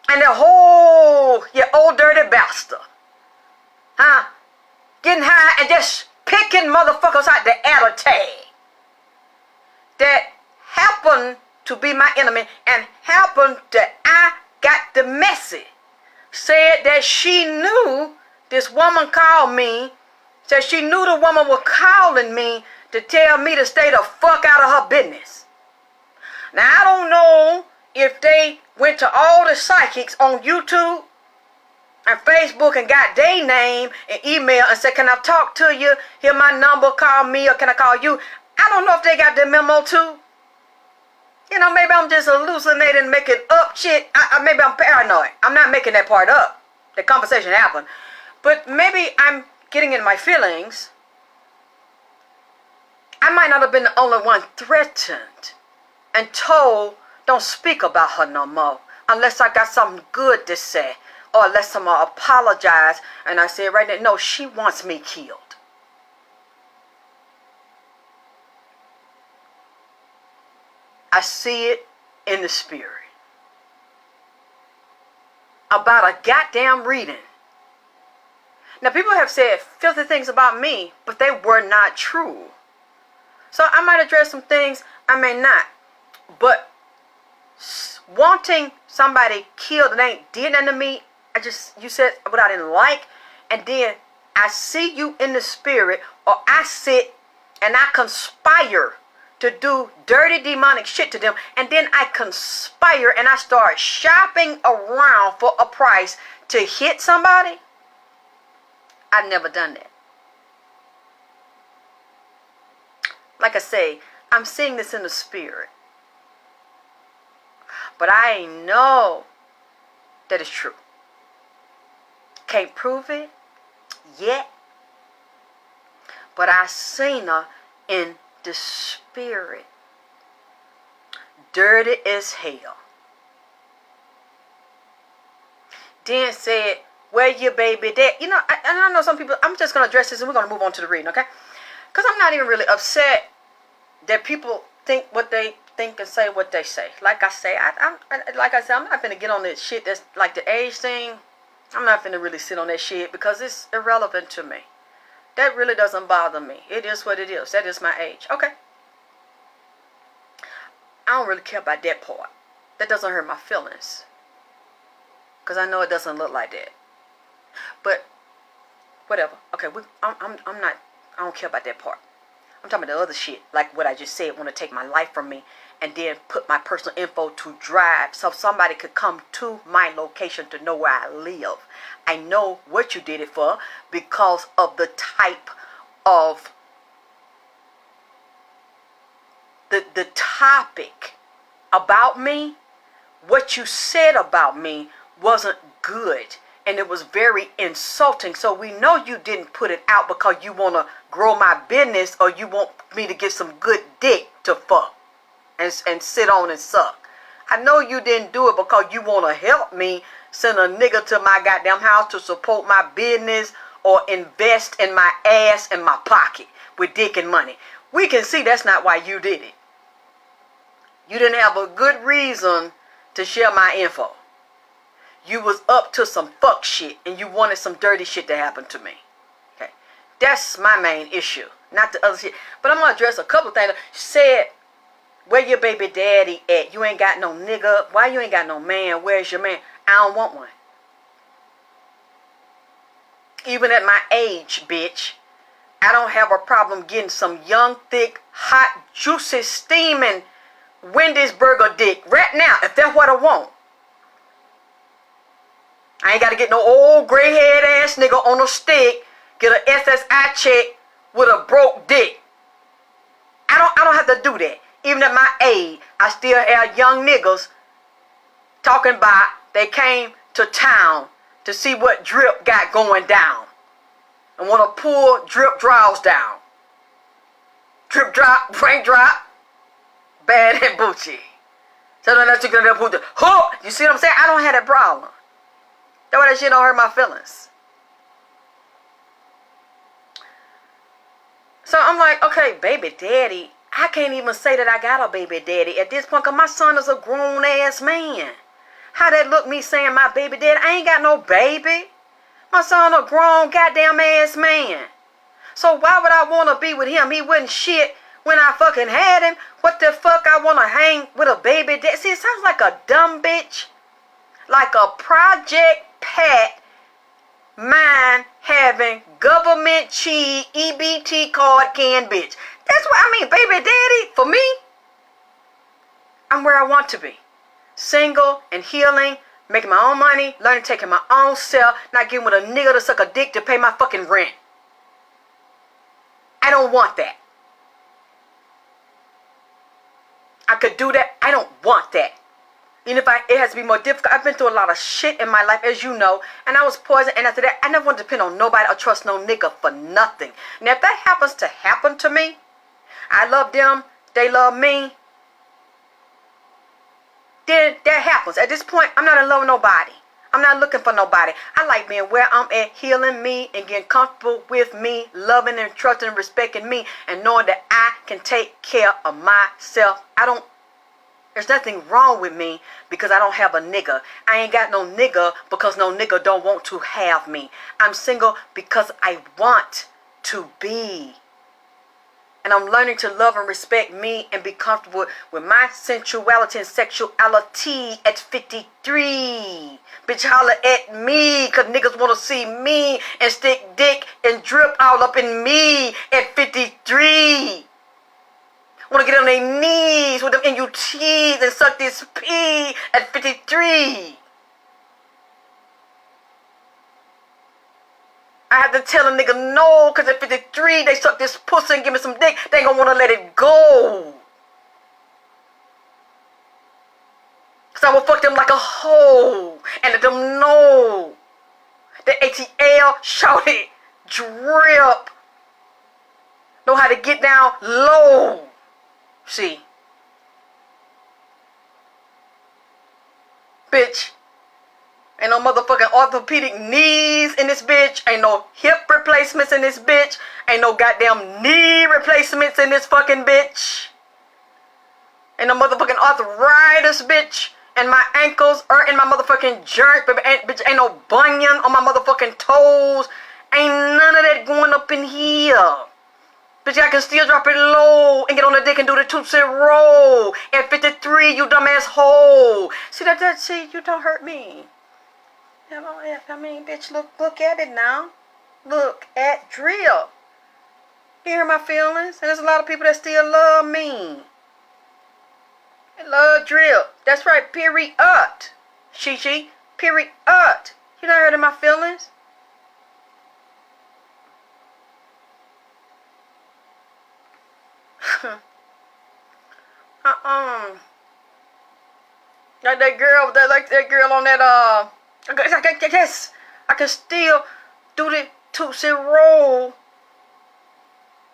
And the whole, you old dirty bastard, huh? Getting high and just picking motherfuckers out the add a tag that happened to be my enemy and happened that I got the message. Said that she knew this woman called me. Said she knew the woman was calling me to tell me to stay the fuck out of her business. Now I don't know if they went to all the psychics on YouTube and Facebook and got their name and email and said, can I talk to you? Here's my number, call me, or can I call you? I don't know if they got the memo too. You know, maybe I'm just hallucinating, making up shit. Maybe I'm paranoid. I'm not making that part up. The conversation happened. But maybe I'm getting in my feelings. I might not have been the only one threatened and told, don't speak about her no more unless I got something good to say or unless someone apologize. And I said right there, no, she wants me killed. I see it in the spirit. About a goddamn reading. Now, people have said filthy things about me, but they were not true. So I might address some things, I may not. But wanting somebody killed that ain't did nothing to me, you said what I didn't like, and then I see you in the spirit, or I sit and I conspire to do dirty demonic shit to them, and then I conspire and I start shopping around for a price to hit somebody. I've never done that. Like I say, I'm seeing this in the spirit. But I know that it's true. Can't prove it yet. But I seen her in the spirit. Dirty as hell. Then said, where your baby dad? You know, and I know some people, I'm just going to address this and we're going to move on to the reading, okay? Because I'm not even really upset that people think what they think and say what they say. Like I say, I'm not going to get on that shit that's like the age thing. I'm not going to really sit on that shit because it's irrelevant to me. That really doesn't bother me. It is what it is. That is my age. Okay. I don't really care about that part. That doesn't hurt my feelings. Because I know it doesn't look like that. But, whatever. Okay, I don't care about that part. I'm talking about the other shit. Like what I just said, want to take my life from me. And then put my personal info to drive. So somebody could come to my location to know where I live. I know what you did it for. Because of the type of the topic about me. What you said about me wasn't good. And it was very insulting. So we know you didn't put it out because you want to grow my business or you want me to get some good dick to fuck and sit on and suck. I know you didn't do it because you want to help me send a nigga to my goddamn house to support my business or invest in my ass and my pocket with dick and money. We can see that's not why you did it. You didn't have a good reason to share my info. You was up to some fuck shit and you wanted some dirty shit to happen to me. Okay. That's my main issue. Not the other shit. But I'm going to address a couple things. She said, where your baby daddy at? You ain't got no nigga. Why you ain't got no man? Where's your man? I don't want one. Even at my age, bitch, I don't have a problem getting some young, thick, hot, juicy, steaming Wendy's burger dick right now, if that's what I want. I ain't got to get no old gray-haired ass nigga on a stick, get an SSI check with a broke dick. I don't have to do that. Even at my age, I still have young niggas talking about they came to town to see what Drip got going down. And want to pull Drip draws down. Drip drop, rank drop, bad and Bucci. So then you gonna put the hook. You see what I'm saying? I don't have that problem. That way that shit don't hurt my feelings. So I'm like, okay, baby daddy. I can't even say that I got a baby daddy at this point because my son is a grown ass man. How that look me saying my baby daddy? I ain't got no baby. My son a grown goddamn ass man. So why would I want to be with him? He wouldn't shit when I fucking had him. What the fuck I want to hang with a baby daddy? See, it sounds like a dumb bitch. Like a Project Pat mind having government cheese EBT card can bitch. That's what I mean, baby daddy. For me, I'm where I want to be. Single and healing, making my own money, learning to take care of my own self, not getting with a nigga to suck a dick to pay my fucking rent. I don't want that. I could do that. I don't want that. And if it has to be more difficult, I've been through a lot of shit in my life, as you know, and I was poisoned, and after that, I never want to depend on nobody or trust no nigga for nothing. Now, if that happens to happen to me, I love them, they love me, then that happens. At this point, I'm not in love with nobody. I'm not looking for nobody. I like being where I'm at, healing me and getting comfortable with me, loving and trusting and respecting me, and knowing that I can take care of myself. There's nothing wrong with me because I don't have a nigga. I ain't got no nigga because no nigga don't want to have me. I'm single because I want to be. And I'm learning to love and respect me and be comfortable with my sensuality and sexuality at 53. Bitch, holla at me, cause niggas wanna see me and stick dick and drip all up in me at 53. Wanna get on their knees with them NUTs and suck this pee at 53. I have to tell a nigga no, cause at 53 they suck this pussy and give me some dick. They ain't gonna wanna let it go. Cause I will fuck them like a hoe. And let them know the ATL shouted drip. Know how to get down low. See. Bitch. Ain't no motherfucking orthopedic knees in this bitch. Ain't no hip replacements in this bitch. Ain't no goddamn knee replacements in this fucking bitch. Ain't no motherfucking arthritis, bitch. And my ankles are in my motherfucking joint. Bitch, ain't no bunion on my motherfucking toes. Ain't none of that going up in here. Bitch, I can still drop it low and get on the dick and do the Tootsie Roll. At 53, you dumbass hoe. See that? See, you don't hurt me. I mean, bitch, look at it now. Look at drill. You hear my feelings? And there's a lot of people that still love me. They love drill. That's right, period. She, period. You not hurting my feelings? Like that girl on that, yes, I can still do the Tootsie Roll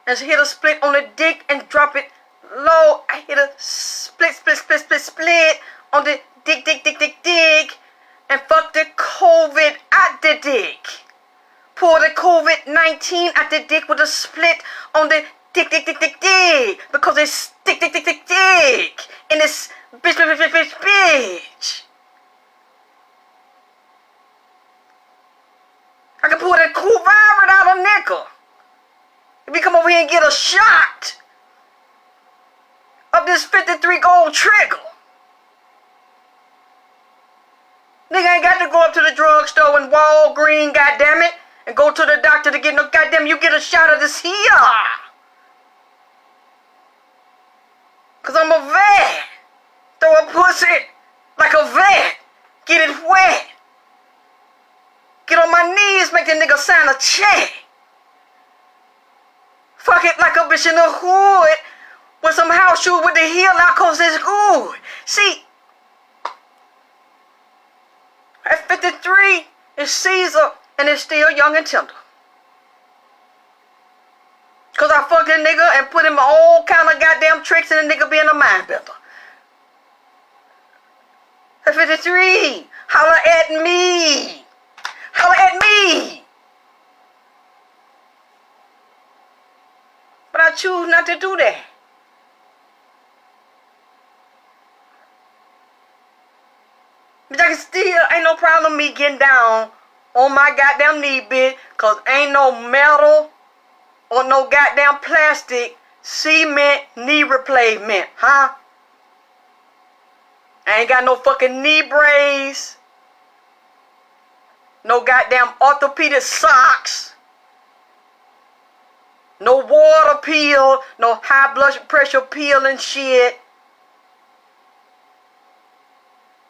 and hit a split on the dick and drop it low. I hit a split on the dick and fuck the COVID out the dick. Pull the COVID-19 out the dick with a split on the dick because it's dick and it's bitch. I can pull that cool virus out of nickel. If you come over here and get a shot of this 53 gold trigger. Nigga ain't got to go up to the drugstore and Walgreens, goddammit, and go to the doctor to get no goddamn, you get a shot of this here. Cause I'm a vet. Throw a pussy like a vet. Get it wet. Get on my knees, make the nigga sign a check. Fuck it like a bitch in the hood with some house shoes with the heel out cause it's good. See, at 53, it's Caesar and it's still young and tender. Cause I fucked a nigga and put him all kind of goddamn tricks and the nigga being a mind bender. At 53, holla at me. Holla at me. But I choose not to do that. But I can still, ain't no problem me getting down on my goddamn knee, bitch. Cause ain't no metal or no goddamn plastic cement knee replacement, huh? I ain't got no fucking knee brace. No goddamn orthopedic socks. No water peel. No high blood pressure peel and shit.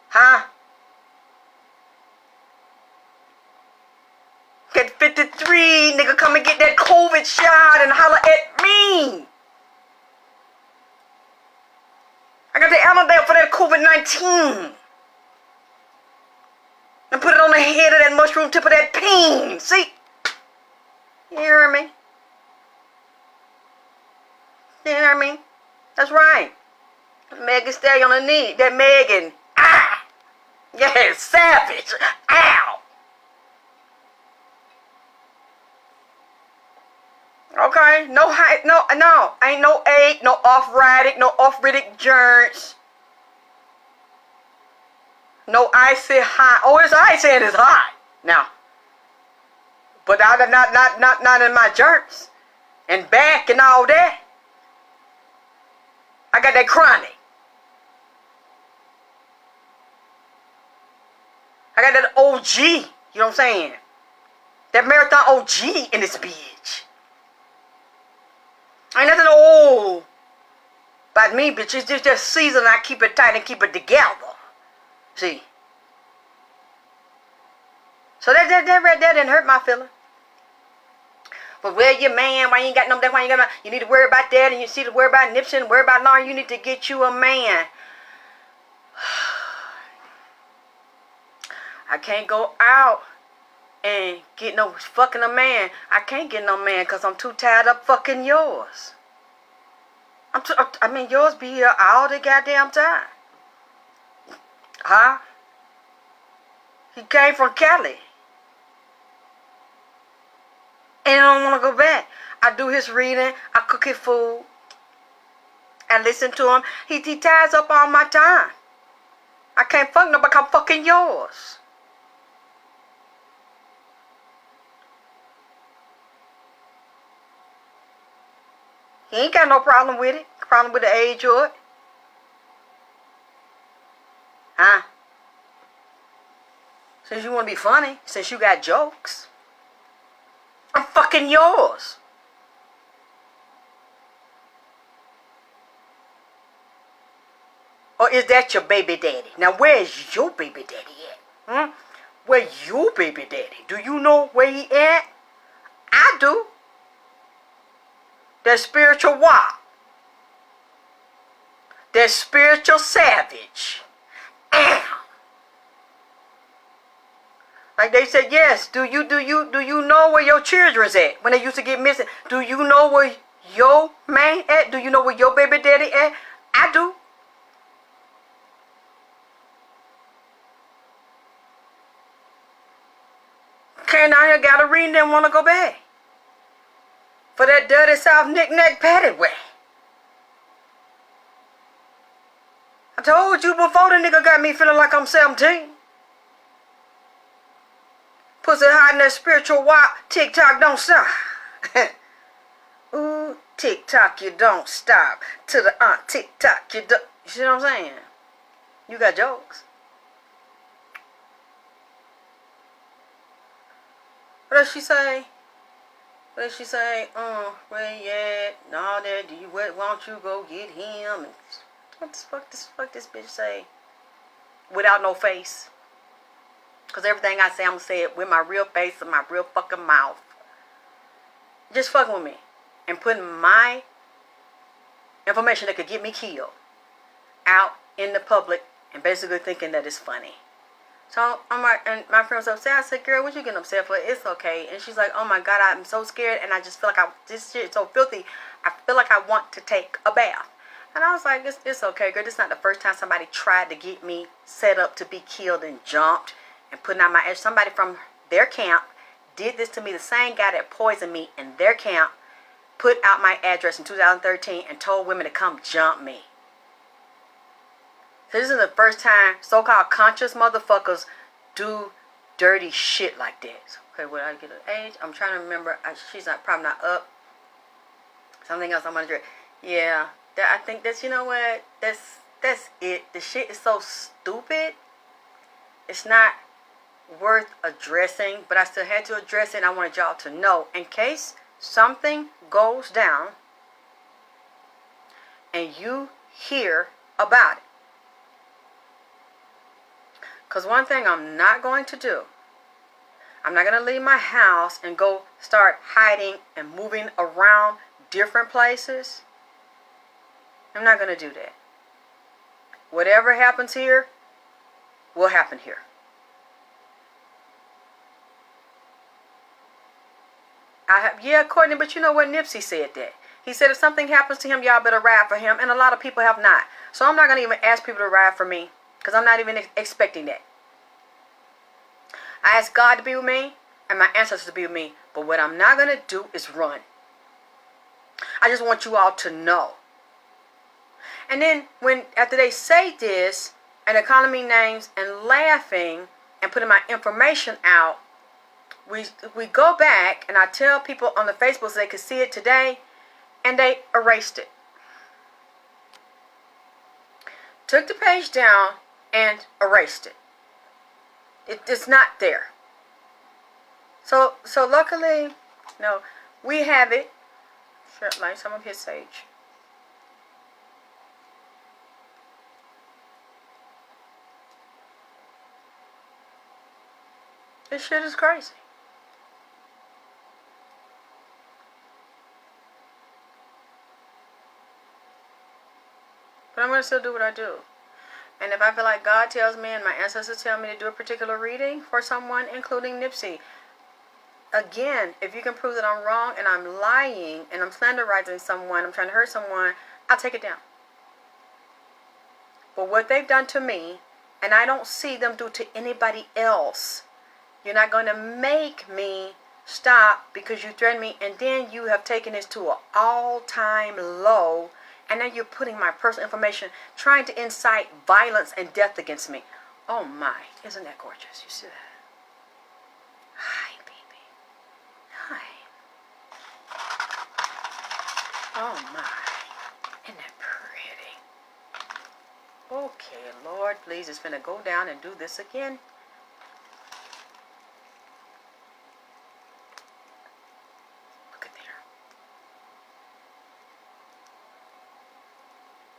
Huh? At 53, nigga, come and get that COVID shot and holler at me. I got the antidote for that COVID-19. And put it on the head of that mushroom tip of that peen. See? You hear me? You hear me? That's right. Megan stay on the knee. That Megan. Ah! Yeah, savage. Ow! Okay, no, ain't no ache, no arthritic joints, no icy hot. Oh, it's icy and it's hot now, but not in my joints and back and all that. I got that chronic. I got that OG. You know what I'm saying? That marathon OG in this bitch. Ain't nothing old about me, bitch. It's just season. I keep it tight and keep it together. See? So that didn't hurt my feeling. But where your man? Why you ain't got no that? Why you got no? You need to worry about that, and you need to worry about Nipsey and worry about Lauren. You need to get you a man. I can't go out and get no fucking a man. I can't get no man because I'm too tired of fucking yours. Yours be here all the goddamn time. Huh? He came from Cali. And I don't want to go back. I do his reading. I cook his food. I listen to him. He ties up all my time. I can't fuck nobody. I'm fucking yours. He ain't got no problem with it. Problem with the age of it. Huh? Since you want to be funny. Since you got jokes. I'm fucking yours. Or is that your baby daddy? Now where's your baby daddy at? Where your baby daddy? Do you know where he at? I do. That spiritual what? That spiritual savage. Like they said, yes, do you know where your children's at when they used to get missing? Do you know where your man at? Do you know where your baby daddy at? I do. Came down here, got a reading, didn't want to go back. For that dirty South knick-knack paddywhack. I told you before the nigga got me feeling like I'm 17. Pussy hiding that spiritual wop. Tick-tock don't stop. Ooh, tick-tock you don't stop. To the tick-tock you don't. You see what I'm saying? You got jokes. What does she say? What does she say? Where you at? And all that. Why don't you go get him? And what the fuck this bitch say? Without no face. Because everything I say, I'm going to say it with my real face and my real fucking mouth. Just fucking with me. And putting my information that could get me killed out in the public and basically thinking that it's funny. So I'm like, and my friend was upset. I said, girl, what you getting upset for? It's okay. And she's like, oh my God, I'm so scared. And I just feel like this shit is so filthy. I feel like I want to take a bath. And I was like, it's okay, girl. This is not the first time somebody tried to get me set up to be killed and jumped and putting out my ass. Somebody from their camp did this to me. The same guy that poisoned me in their camp put out my address in 2013 and told women to come jump me. So this is the first time so-called conscious motherfuckers do dirty shit like this. Okay, when I get an age, I'm trying to remember. She's probably not up. Something else I'm gonna do. Yeah, I think that's, you know what? That's it. The shit is so stupid. It's not worth addressing, but I still had to address it. And I wanted y'all to know in case something goes down and you hear about it. Because one thing I'm not going to do, I'm not going to leave my house and go start hiding and moving around different places. I'm not going to do that. Whatever happens here will happen here. Yeah, Courtney, but you know what? Nipsey said that. He said if something happens to him, y'all better ride for him. And a lot of people have not. So I'm not going to even ask people to ride for me. Because I'm not even expecting that. I ask God to be with me. And my ancestors to be with me. But what I'm not going to do is run. I just want you all to know. And then after they say this. And they're calling me names and laughing. And putting my information out. We go back. And I tell people on the Facebook so they could see it today. And they erased it. Took the page down. And erased it. It's not there. So luckily, no, we have it. Sure, like some of his sage. This shit is crazy. But I'm gonna still do what I do. And if I feel like God tells me and my ancestors tell me to do a particular reading for someone, including Nipsey, again, if you can prove that I'm wrong and I'm lying and I'm slanderizing someone, I'm trying to hurt someone, I'll take it down. But what they've done to me, and I don't see them do to anybody else, you're not going to make me stop because you threatened me, and then you have taken this to an all-time low, and now you're putting my personal information, trying to incite violence and death against me. Oh my, isn't that gorgeous? You see that? Hi, baby. Hi. Oh my, isn't that pretty? Okay, Lord, please, it's gonna go down and do this again. Look at there.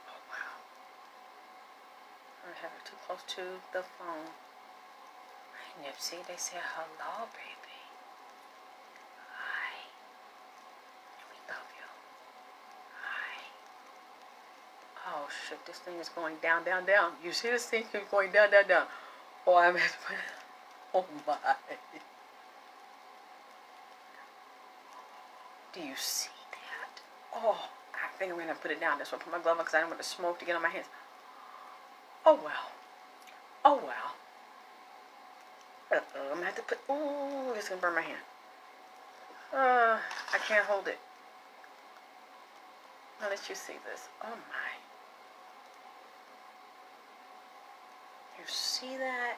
Oh, wow. I have it too close to the phone. Hey, Nipsey, they said hello, baby. Hi. We love you. Hi. Oh, shit, this thing is going down, down, down. You see this thing keep going down, down, down. Oh, I'm at, oh my. Do you see that? Oh, I think I'm going to put it down. That's why I put my glove on because I don't want the smoke to get on my hands. Oh, well. Oh, well. I'm going to have to put, ooh, this is going to burn my hand. I can't hold it. I'll let you see this. Oh, my. You see that?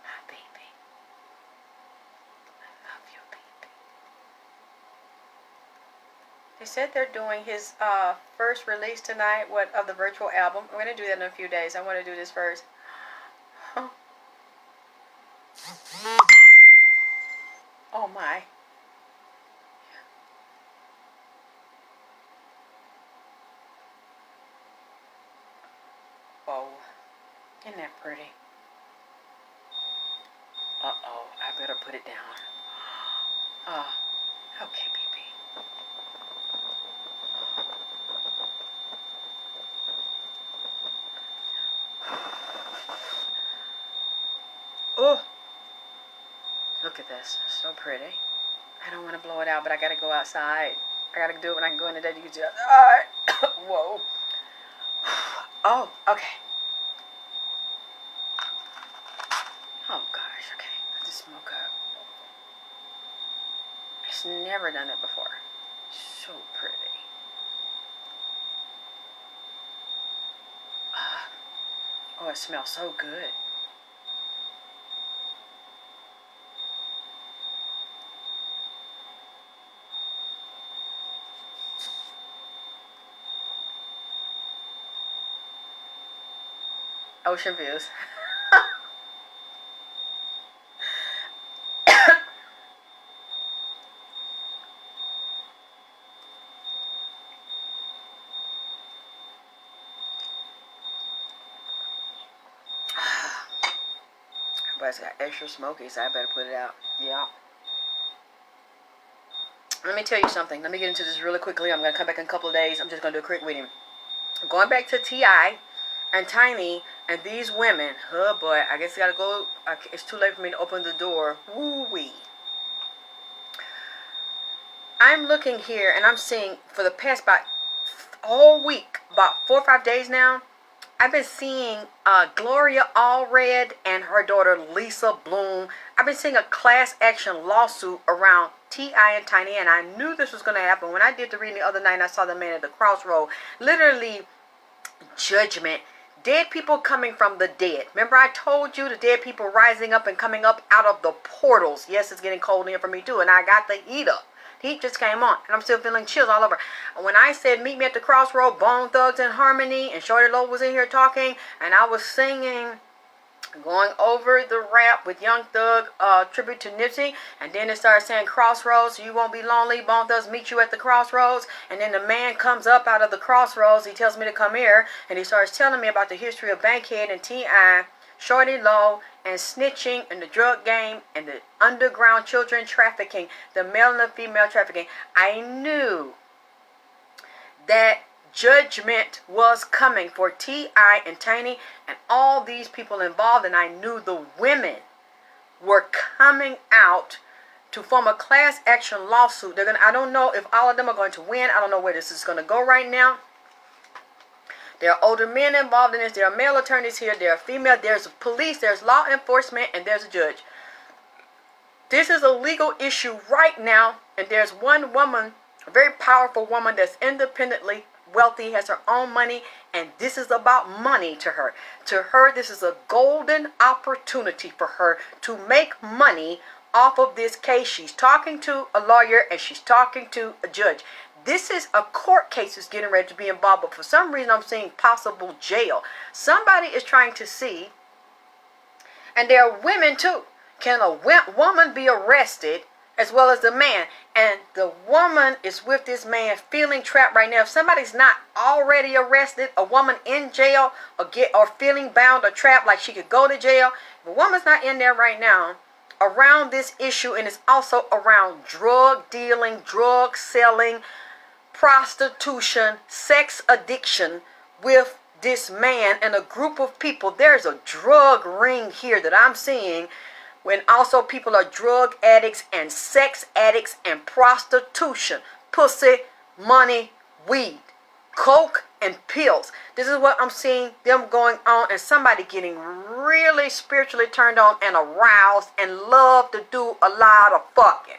My baby. I love you, baby. They said they're doing his first release tonight of the virtual album. I'm going to do that in a few days. I want to do this first. Huh. Oh, my. Oh, isn't that pretty? Uh-oh, I better put it down. Okay, baby. Oh, look at this. It's so pretty. I don't want to blow it out, but I got to go outside. I got to do it when I can go into that. You can just, whoa. Oh, okay. Oh, gosh, okay. Let this smoke up. It's never done it before. So pretty. Oh, it smells so good. Ocean views. But it's got extra smoky, so I better put it out. Yeah. Let me tell you something. Let me get into this really quickly. I'm going to come back in a couple of days. I'm just going to do a quick reading. Going back to T.I. and Tiny and these women. Oh, boy. I guess I got to go. It's too late for me to open the door. Woo-wee. I'm looking here, and I'm seeing for the past about whole week, about 4 or 5 days now, I've been seeing Gloria Allred and her daughter Lisa Bloom. I've been seeing a class action lawsuit around T.I. and Tiny, and I knew this was going to happen. When I did the reading the other night and I saw the man at the crossroad, literally judgment. Dead people coming from the dead. Remember I told you the dead people rising up and coming up out of the portals. Yes, it's getting cold in here for me too, and I got the heat up. Heat just came on, and I'm still feeling chills all over. When I said meet me at the crossroad, Bone Thugs and Harmony, and Shorty Low was in here talking, and I was singing, going over the rap with Young Thug, tribute to Nipsey, and then it started saying crossroads, you won't be lonely, Bone Thugs meet you at the crossroads, and then the man comes up out of the crossroads, he tells me to come here, and he starts telling me about the history of Bankhead and T.I., Shorty Low, and snitching, and the drug game, and the underground children trafficking, the male and the female trafficking. I knew that judgment was coming for T.I. and Tiny and all these people involved, and I knew the women were coming out to form a class action lawsuit. I don't know if all of them are going to win. I don't know where this is going to go right now. There are older men involved in this. There are male attorneys here. There are female. There's police. There's law enforcement. And there's a judge. This is a legal issue right now. And there's one woman, a very powerful woman that's independently wealthy, has her own money. And this is about money to her. To her, this is a golden opportunity for her to make money off of this case. She's talking to a lawyer and she's talking to a judge. This is a court case that's getting ready to be involved, but for some reason I'm seeing possible jail. Somebody is trying to see, and there are women too. Can a woman be arrested as well as the man? And the woman is with this man feeling trapped right now. If somebody's not already arrested, a woman in jail or feeling bound or trapped like she could go to jail, if a woman's not in there right now around this issue, and it's also around drug dealing, drug selling, prostitution, sex addiction with this man and a group of people. There's a drug ring here that I'm seeing, when also people are drug addicts and sex addicts and prostitution, pussy, money, weed, coke, and pills. This is what I'm seeing them going on, and somebody getting really spiritually turned on and aroused and love to do a lot of fucking.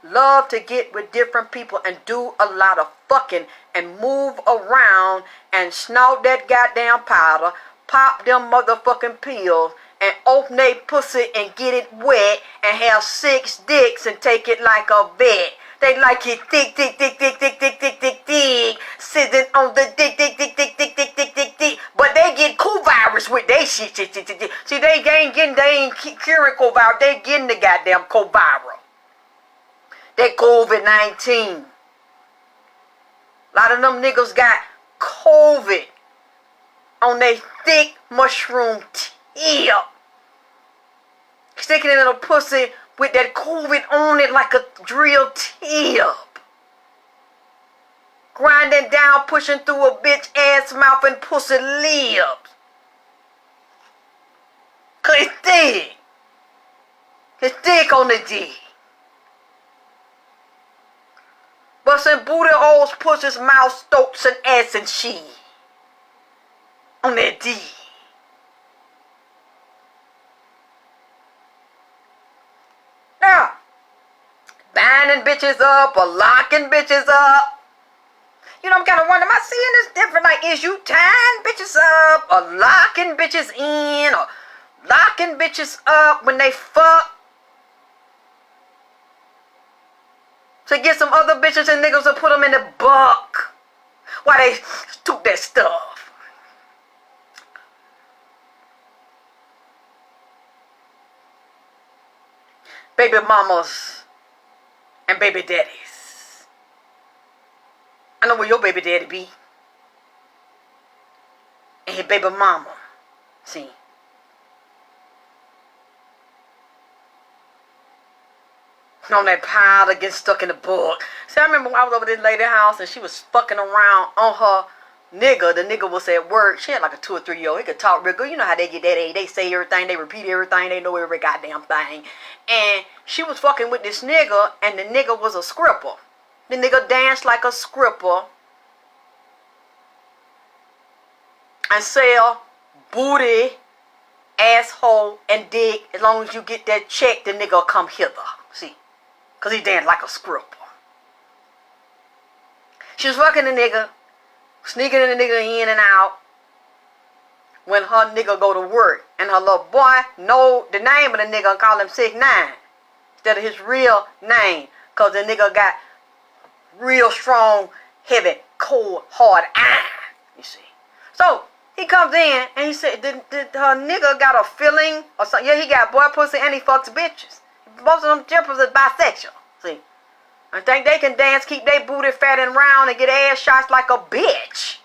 Love to get with different people and do a lot of fucking and move around and snort that goddamn powder, pop them motherfucking pills, and open they pussy and get it wet and have 6 dicks and take it like a vet. They like it thick, thick, thick, thick, thick, thick, thick, thick, thick, sitting on the dick, dick, dick, dick, dick, dick, dick, dick, dick. But they get cool virus with they shit. See, they ain't curing cool virus. They getting the goddamn cold viral. That COVID-19. A lot of them niggas got COVID on their thick mushroom tip. Sticking it in a pussy with that COVID on it like a drill tip. Grinding down, pushing through a bitch ass mouth and pussy lips. Cause it's thick. It's thick on the D. Bustin' booty holes, pussies, mouth, stoats, and ass and she. On that D. Now, binding bitches up or locking bitches up. You know, I'm kind of wondering, am I seeing this different? Like, is you tying bitches up or locking bitches in or locking bitches up when they fuck? To get some other bitches and niggas to put them in the buck while they took that stuff. Baby mamas and baby daddies. I know where your baby daddy be. And his baby mama. See. On that pile that gets stuck in the book. See, I remember when I was over this lady's house and she was fucking around on her nigga. The nigga was at work. She had like a 2 or 3 year old. He could talk real good. You know how they get that age. They say everything. They repeat everything. They know every goddamn thing. And she was fucking with this nigga, and the nigga was a scripper. The nigga danced like a scripper and sell booty, asshole, and dick. As long as you get that check, the nigga will come hither. See? Because he danced like a scripper. She was fucking the nigga, sneaking the nigga in and out when her nigga go to work. And her little boy know the name of the nigga and call him 6ix9ine instead of his real name. Because the nigga got real strong, heavy, cold, hard eye. You see. So, he comes in and he said, did her nigga got a feeling or something? Yeah, he got boy pussy and he fucks bitches. Most of them jippers is bisexual. See. I think they can dance, keep their booty fat and round, and get ass shots like a bitch.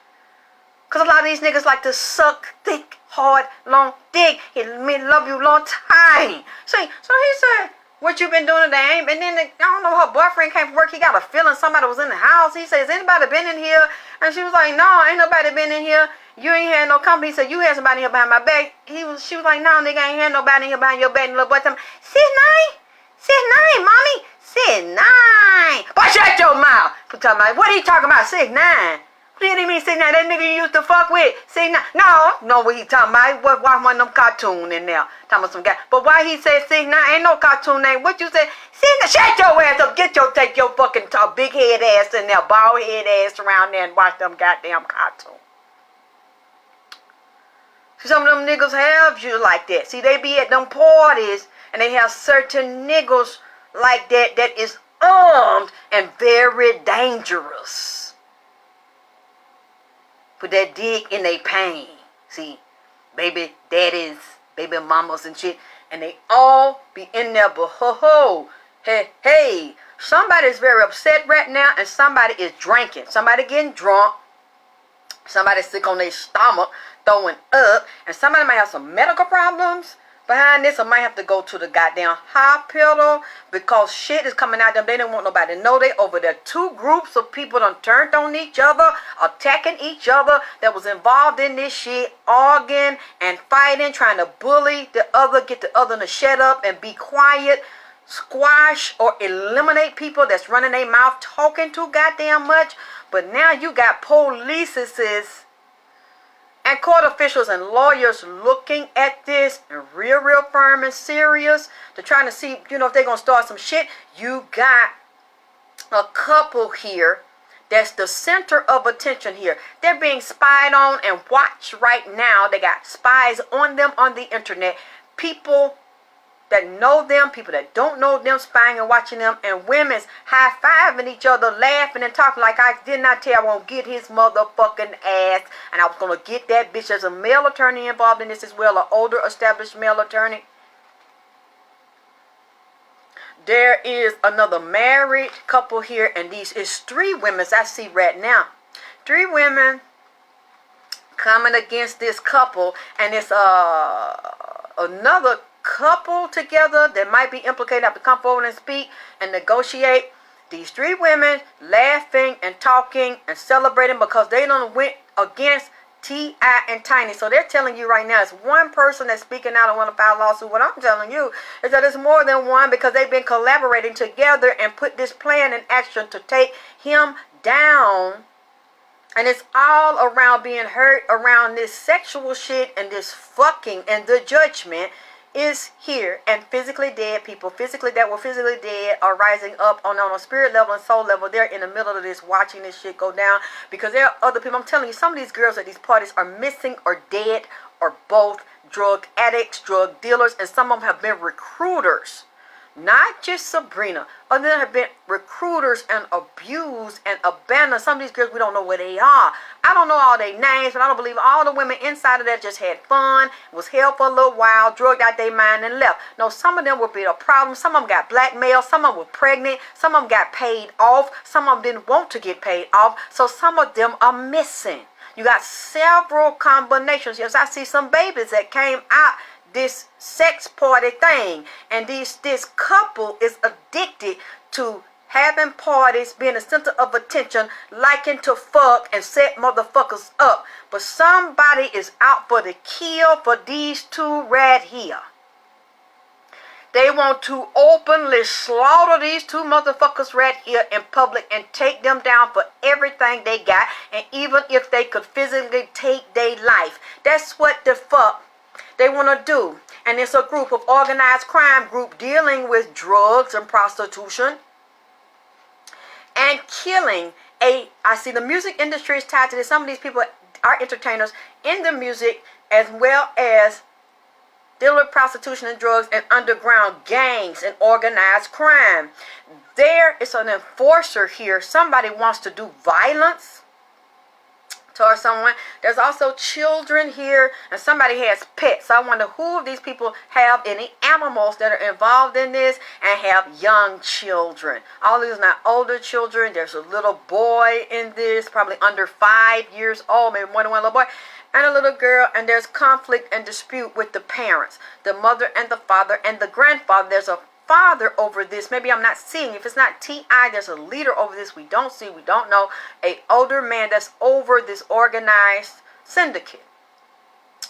Because a lot of these niggas like to suck thick, hard, long dick. He love you long time. See, so he said, what you been doing today? And then, I don't know, her boyfriend came from work. He got a feeling somebody was in the house. He says, anybody been in here And she was like, no, ain't nobody been in here. You ain't had no company. He said, you had somebody in here behind my back. She was like, no, nigga, I ain't had nobody in here behind your back. And the little boy told me, 6'9", mommy, 6'9". Boy, shut your mouth. What are you talking about, 6'9"? What do you mean 6'9"? That nigga you used to fuck with, 6'9". No, what he talking about? Watch one of them cartoons in there. Talking about some guy. But why he said 6'9"? Ain't no cartoon name. What you say? 6'9"? Shut your ass up. Take your fucking big head ass in there, bald head ass around there and watch them goddamn cartoons. Some of them niggas have you like that. See, they be at them parties and they have certain niggas like that is armed and very dangerous. Put that dick in their pain. See, baby daddies, baby mamas and shit. And they all be in there, but hey, somebody's very upset right now and somebody is drinking. Somebody getting drunk. Somebody sick on their stomach, throwing up. And somebody might have some medical problems behind this. Or might have to go to the goddamn hospital because shit is coming out of them. They don't want nobody to know. They over there. Two groups of people done turned on each other, attacking each other that was involved in this shit, arguing and fighting, trying to bully the other, get the other to shut up and be quiet, squash or eliminate people that's running their mouth talking too goddamn much. But now you got polices and court officials and lawyers looking at this and real firm and serious. They're trying to see, if they're going to start some shit. You got a couple here that's the center of attention here. They're being spied on and watched right now. They got spies on them on the internet. People that know them, people that don't know them, spying and watching them, and women's high-fiving each other, laughing and talking like, I did not tell I won't get his motherfucking ass, and I was going to get that bitch. There's a male attorney involved in this as well, an older established male attorney. There is another married couple here, and these is 3 women I see right now. 3 women coming against this couple, and it's another couple together that might be implicated have to come forward and speak and negotiate. These 3 women laughing and talking and celebrating because they done went against T.I. and Tiny. So they're telling you right now it's one person that's speaking out and want to file a lawsuit. What I'm telling you is that it's more than one because they've been collaborating together and put this plan in action to take him down. And it's all around being hurt around this sexual shit and this fucking, and the judgment is here. And physically dead people, that were physically dead, are rising up on a spirit level and soul level. They're in the middle of this, watching this shit go down, because there are other people. I'm telling you, some of these girls at these parties are missing or dead or both, drug addicts, drug dealers, and some of them have been recruiters. Not just Sabrina. Other than have been recruiters and abused and abandoned. Some of these girls, we don't know where they are. I don't know all their names, but I don't believe all the women inside of that just had fun, was held for a little while, drugged out their mind and left. No, some of them will be a problem. Some of them got blackmailed. Some of them were pregnant. Some of them got paid off. Some of them didn't want to get paid off. So some of them are missing. You got several combinations. Yes, I see some babies that came out this sex party thing, and this couple is addicted to having parties, being a center of attention, liking to fuck and set motherfuckers up. But somebody is out for the kill for these 2 right here. They want to openly slaughter these 2 motherfuckers right here in public and take them down for everything they got, and even if they could physically take their life. That's what the fuck they want to do. And it's a group of organized crime group dealing with drugs and prostitution and killing. I see the music industry is tied to this. Some of these people are entertainers in the music, as well as dealing with prostitution and drugs and underground gangs and organized crime. There is an enforcer here. Somebody wants to do violence or someone. There's also children here, and somebody has pets. I wonder who of these people have any animals that are involved in this and have young children. All these are not older children. There's a little boy in this, probably under 5 years old, maybe more than one little boy, and a little girl, and there's conflict and dispute with the parents, the mother and the father and the grandfather. There's a father over this. Maybe I'm not seeing. If it's not T.I., there's a leader over this we don't see, we don't know. A older man that's over this organized syndicate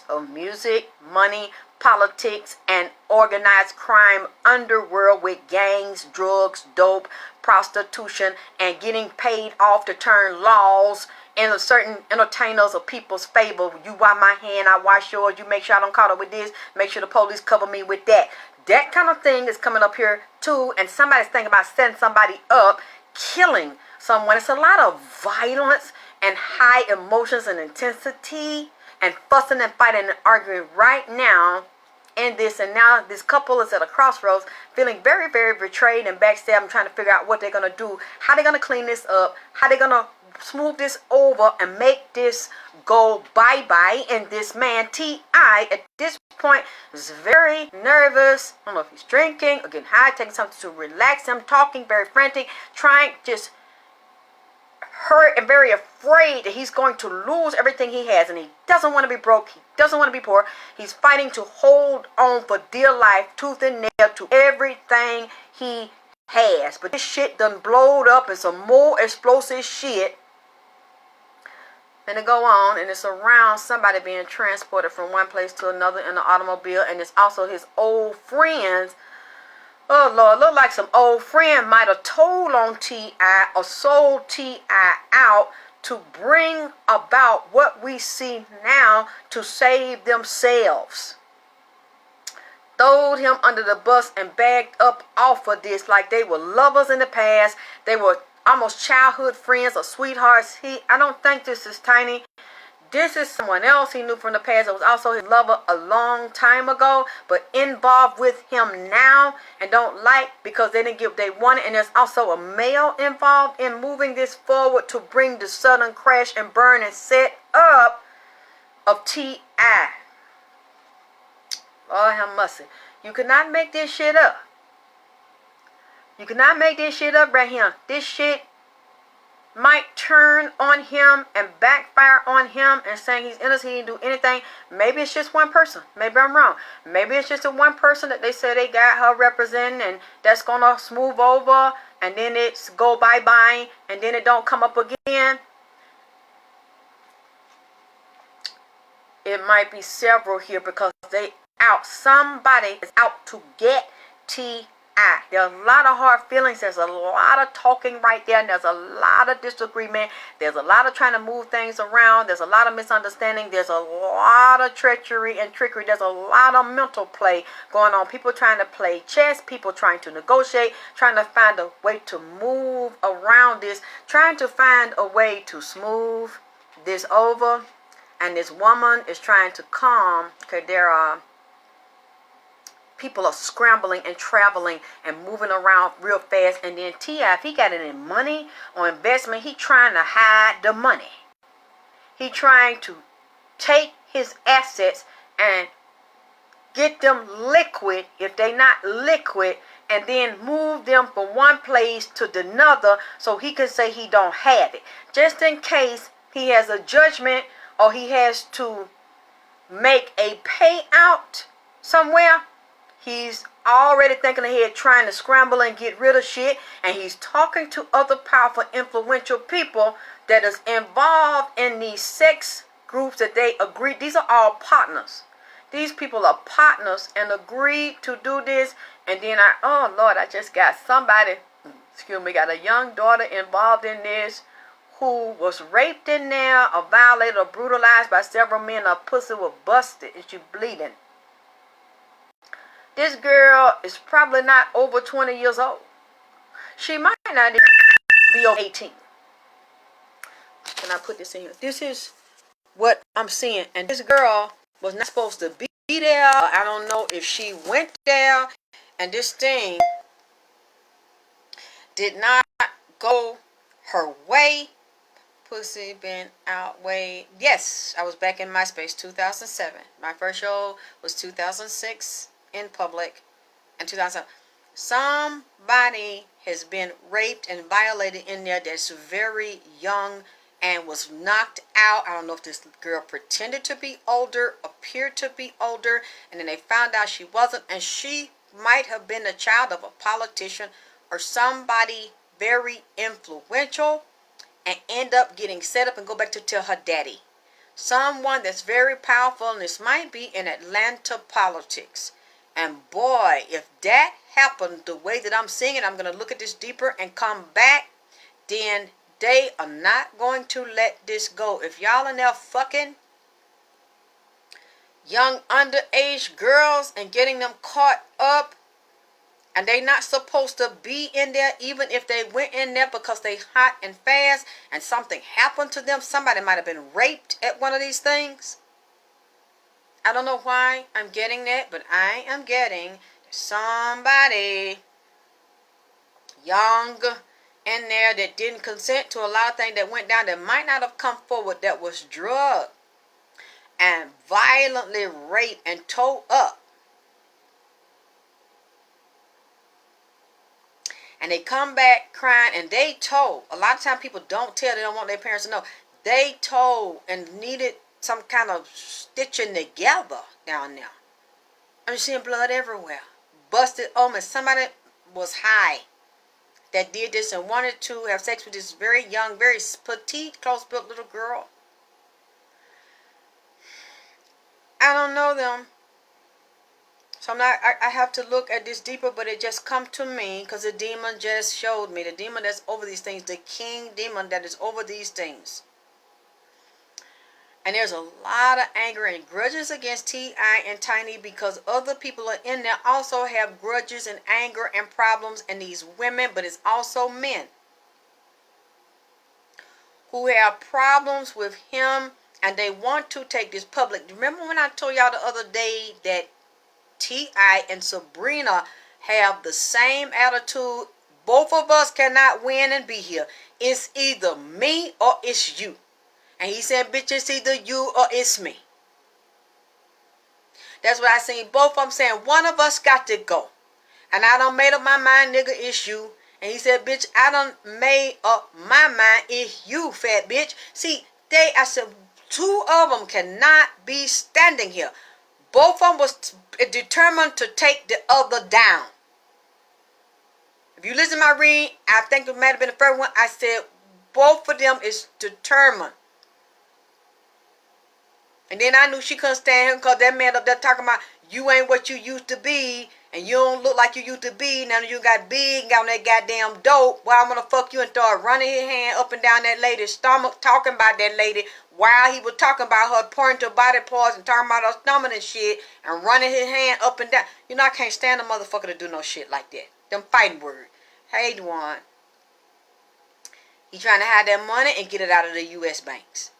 of music, money, politics, and organized crime underworld with gangs, drugs, dope, prostitution, and getting paid off to turn laws in a certain entertainers or people's favor. You wash my hand, I wash yours. You make sure I don't caught up with this. Make sure the police cover me with that. That kind of thing is coming up here too. And somebody's thinking about setting somebody up, killing someone. It's a lot of violence and high emotions and intensity and fussing and fighting and arguing right now in this. And now this couple is at a crossroads, feeling very, very betrayed and backstabbed, and trying to figure out what they're going to do, how they're going to clean this up, how they're going to smooth this over and make this go bye-bye. And this man, T.I., at this point is very nervous. I don't know if he's drinking or getting high, taking something to relax him, talking very frantic, trying, just hurt and very afraid that he's going to lose everything he has. And he doesn't want to be broke. He doesn't want to be poor. He's fighting to hold on for dear life, tooth and nail, to everything he has. But this shit done blowed up and some more explosive shit. And it go on, and it's around somebody being transported from one place to another in the automobile. And it's also his old friends. Oh, Lord, look like some old friend might have told on T.I. or sold T.I. out to bring about what we see now to save themselves. Throwed him under the bus and bagged up off of this like they were lovers in the past. They were almost childhood friends or sweethearts. I don't think this is Tiny. This is someone else he knew from the past. It was also his lover a long time ago, but involved with him now and don't like because they didn't get what they wanted. And there's also a male involved in moving this forward to bring the sudden crash and burn and set up of T.I. Lord have mercy. You cannot make this shit up. You cannot make this shit up right here. This shit might turn on him and backfire on him and saying he's innocent, he didn't do anything. Maybe it's just one person. Maybe I'm wrong. Maybe it's just the one person that they say they got her representing, and that's going to smooth over, and then it's go bye-bye, and then it don't come up again. It might be several here because they out. Somebody is out to get T.I. There's a lot of hard feelings. There's a lot of talking right there. And there's a lot of disagreement. There's a lot of trying to move things around. There's a lot of misunderstanding. There's a lot of treachery and trickery. There's a lot of mental play going on. People trying to play chess. People trying to negotiate. Trying to find a way to move around this. Trying to find a way to smooth this over. And this woman is trying to calm. Okay, there are people are scrambling and traveling and moving around real fast. And then T.I., if he got any money or investment, he trying to hide the money. He trying to take his assets and get them liquid if they not liquid, and then move them from one place to another so he can say he don't have it. Just in case he has a judgment or he has to make a payout somewhere. He's already thinking ahead, trying to scramble and get rid of shit. And he's talking to other powerful, influential people that is involved in these sex groups that they agree. These are all partners. These people are partners and agreed to do this. And then oh Lord, I just got somebody, got a young daughter involved in this who was raped in there or violated or brutalized by several men. Her pussy was busted and she bleeding. This girl is probably not over 20 years old. She might not even be over 18. Can I put this in here? This is what I'm seeing. And this girl was not supposed to be there. I don't know if she went there. And this thing did not go her way. Pussy been outweighed. Yes, I was back in MySpace 2007. My first show was 2006. In public in 2007. Somebody has been raped and violated in there that's very young and was knocked out. I don't know if this girl pretended to be older, appeared to be older, and then they found out she wasn't, and she might have been the child of a politician or somebody very influential and end up getting set up and go back to tell her daddy. Someone that's very powerful, and this might be in Atlanta politics. And boy, if that happened the way that I'm seeing it, I'm going to look at this deeper and come back, then they are not going to let this go. If y'all in there fucking young underage girls and getting them caught up, and they not supposed to be in there, even if they went in there because they hot and fast and something happened to them. Somebody might have been raped at one of these things. I don't know why I'm getting that, but I am getting somebody young in there that didn't consent to a lot of things that went down that might not have come forward, that was drugged and violently raped and towed up. And they come back crying, and they told. A lot of times people don't tell. They don't want their parents to know. They told and needed some kind of stitching together down there. I'm seeing blood everywhere. Busted open. Somebody was high that did this and wanted to have sex with this very young, very petite, close-built little girl. I don't know them. So I have to look at this deeper, but it just come to me because the demon just showed me. The demon that's over these things, the king demon that is over these things. And there's a lot of anger and grudges against T.I. and Tiny because other people are in there also have grudges and anger and problems, and these women, but it's also men who have problems with him, and they want to take this public. Remember when I told y'all the other day that T.I. and Sabrina have the same attitude? Both of us cannot win and be here. It's either me or it's you. And he said, bitch, it's either you or it's me. That's what I seen both of them saying. One of us got to go. And I done made up my mind, nigga, it's you. And he said, bitch, I done made up my mind, it's you, fat bitch. See, I said, two of them cannot be standing here. Both of them was determined to take the other down. If you listen to my reading, I think it might have been the first one. I said both of them is determined. And then I knew she couldn't stand him because that man up there talking about you ain't what you used to be. And you don't look like you used to be. Now you got big and got on that goddamn dope. Well, I'm going to fuck you, and start running his hand up and down that lady's stomach, talking about that lady while he was talking about her, pointing to body parts and talking about her stomach and shit, and running his hand up and down. You know, I can't stand a motherfucker to do no shit like that. Them fighting words. Hey, Dwan. He trying to hide that money and get it out of the U.S. banks.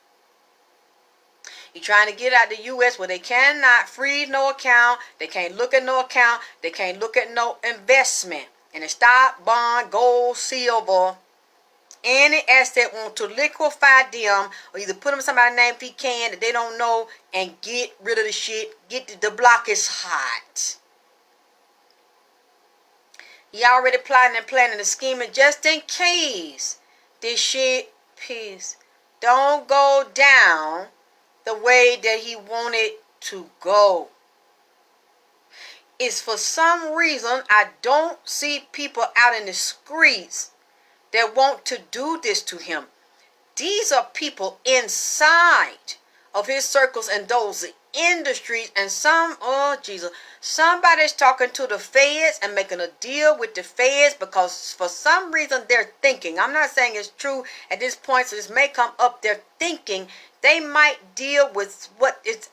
He trying to get out the U.S. where they cannot freeze no account. They can't look at no account. They can't look at no investment. And the stock, bond, gold, silver, any asset want to liquefy them or either put them in somebody's name if he can that they don't know and get rid of the shit. The block is hot. He already plotting and planning the scheming just in case this shit piece don't go down the way that he wanted to go. It's for some reason I don't see people out in the streets that want to do this to him. These are people inside of his circles and those industries, and somebody's talking to the feds and making a deal with the feds because for some reason they're thinking, I'm not saying it's true at this point, so this may come up, they're thinking they might deal with what it's,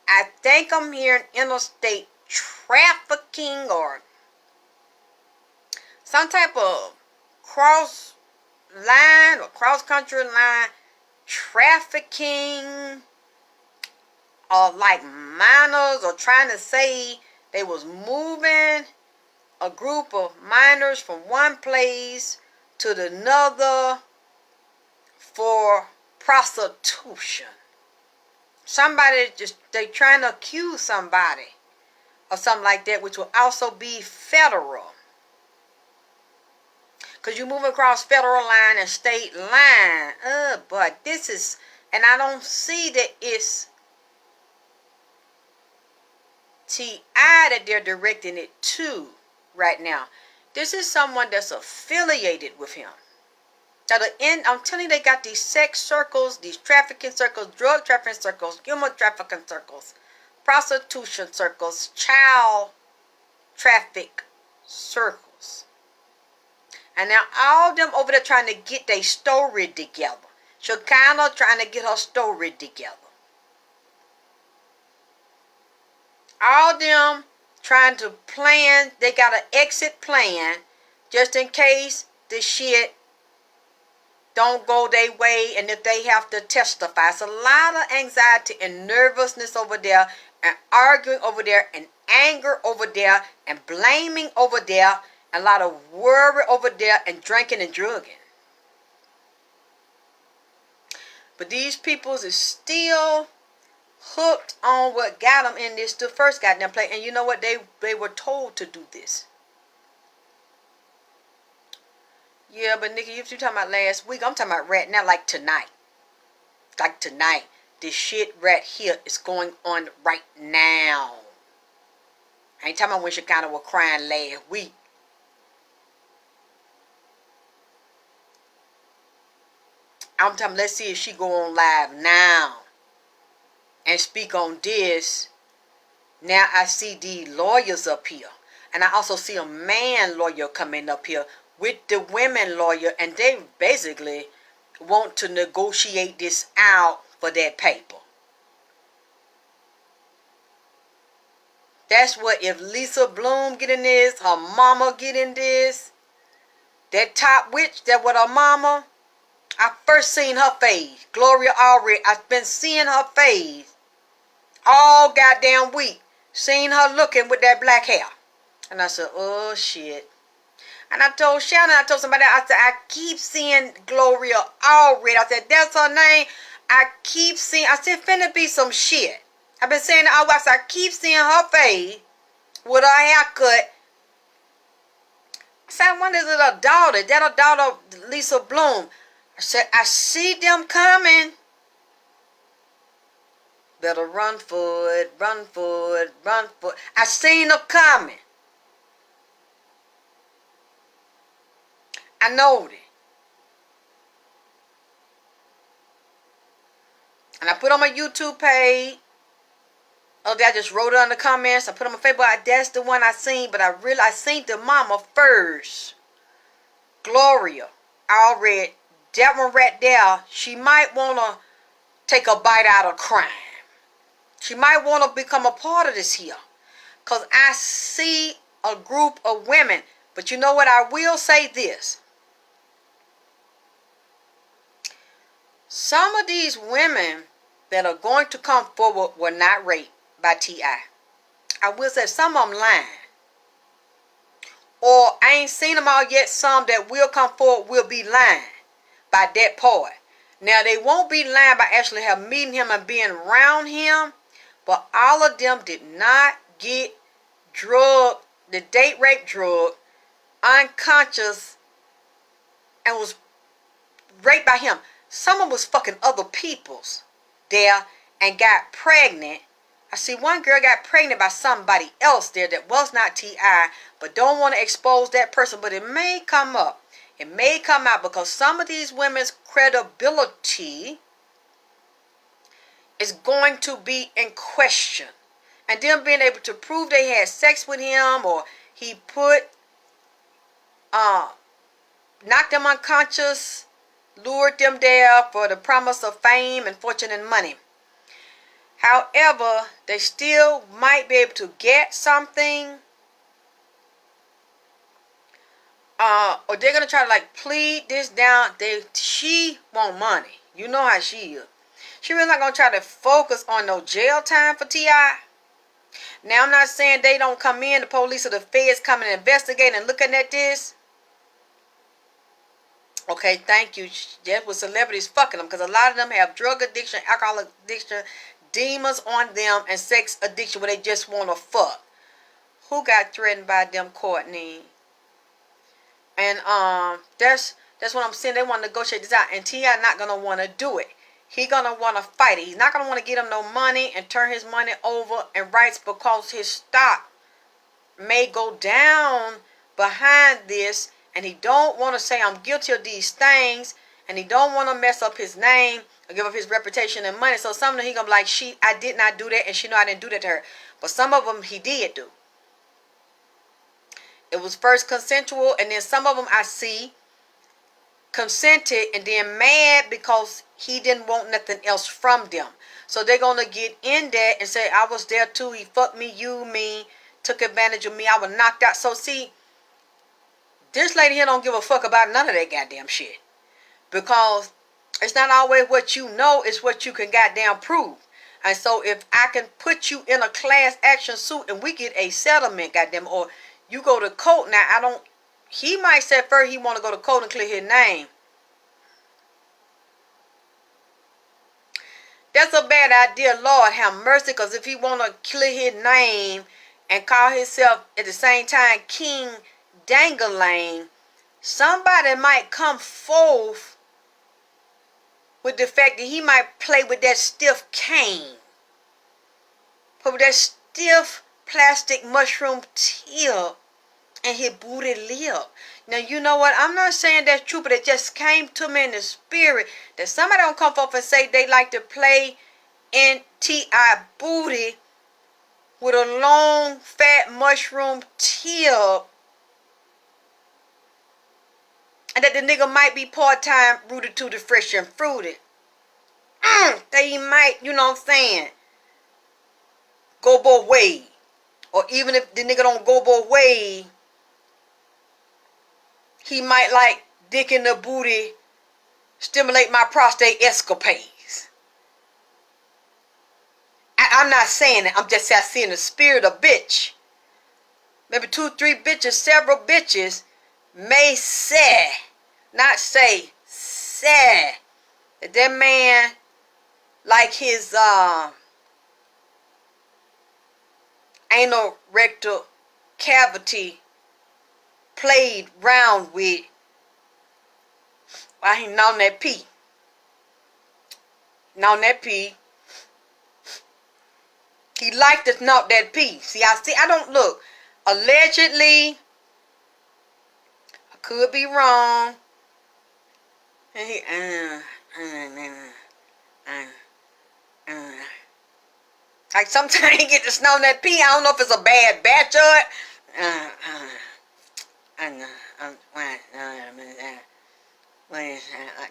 I think I'm hearing interstate trafficking or some type of cross line or cross country line trafficking, or like minors, or trying to say they was moving a group of minors from one place to another for prostitution. Somebody they trying to accuse somebody or something like that, which will also be federal. Because you move across federal line and state line. But this is, and I don't see that it's T.I. that they're directing it to right now. This is someone that's affiliated with him. I'm telling you, they got these sex circles, these trafficking circles, drug trafficking circles, human trafficking circles, prostitution circles, child traffic circles. And now all them over there trying to get their story together. Shekinah trying to get her story together. All them trying to plan, they got an exit plan just in case the shit don't go their way and if they have to testify. It's a lot of anxiety and nervousness over there and arguing over there and anger over there and blaming over there. A lot of worry over there and drinking and drugging. But these peoples is still hooked on what got them in this the first goddamn play. And you know what? They were told to do this. Yeah, but Nikki, you talking about last week. I'm talking about right now, like tonight. Like tonight. This shit right here is going on right now. I ain't talking about when she kind of was crying last week. I'm talking, let's see if she go on live now and speak on this. Now I see the lawyers up here. And I also see a man lawyer coming up here with the women lawyer. And they basically want to negotiate this out for that paper. That's what, if Lisa Bloom get in this, her mama get in this, that top witch, that what her mama, I first seen her face. Gloria already, I've been seeing her face all goddamn week. Seen her looking with that black hair. And I said, oh shit. And I told Shannon, I told somebody, I said, I keep seeing Gloria already. I said, that's her name. I keep seeing, I said, finna be some shit. I've been saying it all while. So I keep seeing her face with her haircut. I said, I wonder, is it her daughter? Is that her daughter, Lisa Bloom? I said, I see them coming. Better run for it, run for it, run for it. I seen them coming. I know it. And I put on my YouTube page. Oh, I just wrote it on the comments. I put on my Facebook. That's the one I seen. But I seen the mama first. Gloria. I already. That one right there. She might want to take a bite out of crime. She might want to become a part of this here. Because I see a group of women. But you know what? I will say this. Some of these women that are going to come forward were not raped by T.I. I will say some of them lying. Or I ain't seen them all yet. Some that will come forward will be lying by that part. Now they won't be lying by actually have meeting him and being around him. But all of them did not get drugged, the date rape drug, unconscious, and was raped by him. Some of them was fucking other people's there and got pregnant. I see one girl got pregnant by somebody else there that was not T.I. but don't want to expose that person. But it may come up. It may come out because some of these women's credibility is going to be in question. And them being able to prove they had sex with him or he knocked them unconscious, lured them there for the promise of fame and fortune and money. However, they still might be able to get something. Or they're going to try to like plead this down. She want money. You know how she is. She really not going to try to focus on no jail time for T.I. Now, I'm not saying they don't come in, the police or the feds come and investigate and looking at this. Okay, thank you. That's what celebrities fucking them. Because a lot of them have drug addiction, alcohol addiction, demons on them, and sex addiction where they just want to fuck. Who got threatened by them, Courtney? And that's what I'm saying. They want to negotiate this out. And T.I. not going to want to do it. he gonna want to fight it. He's not gonna want to get him no money and turn his money over and rights, because his stock may go down behind this, and he don't want to say I'm guilty of these things, and he don't want to mess up his name or give up his reputation and money. So some of them he gonna be like, I did not do that, and she know I didn't do that to her. But some of them he did do. It was first consensual, and then some of them I see consented and then mad because he didn't want nothing else from them. So they're going to get in there and say, I was there too. He fucked me, me, took advantage of me. I was knocked out. So see, this lady here don't give a fuck about none of that goddamn shit. Because it's not always what you know, it's what you can goddamn prove. And so if I can put you in a class action suit and we get a settlement, goddamn, or you go to court. Now, he might say first he want to go to court and clear his name. That's a bad idea, Lord have mercy, because if he want to clear his name and call himself at the same time King Dangling, somebody might come forth with the fact that he might play with that stiff cane. Put with that stiff plastic mushroom tip and his booty lip. Now, you know what? I'm not saying that's true, but it just came to me in the spirit that somebody don't come forth and say they like to play NTI booty with a long, fat mushroom tip. And that the nigga might be part-time rooted to the fresh and fruity. That he might, you know what I'm saying, go both ways. Or even if the nigga don't go both ways, he might like dick in the booty, stimulate my prostate escapades. I'm not saying it. I'm just saying I see in the spirit of bitch. Maybe 2, 3 bitches, several bitches may say, not say, say, that man like his anal rectal cavity played round with while he gnawing that pee. Gnawing that pee. He liked to gnaw that pee. See, I don't look. Allegedly, I could be wrong. And he, like sometimes he get to snow that pee. I don't know if it's a bad batch of it.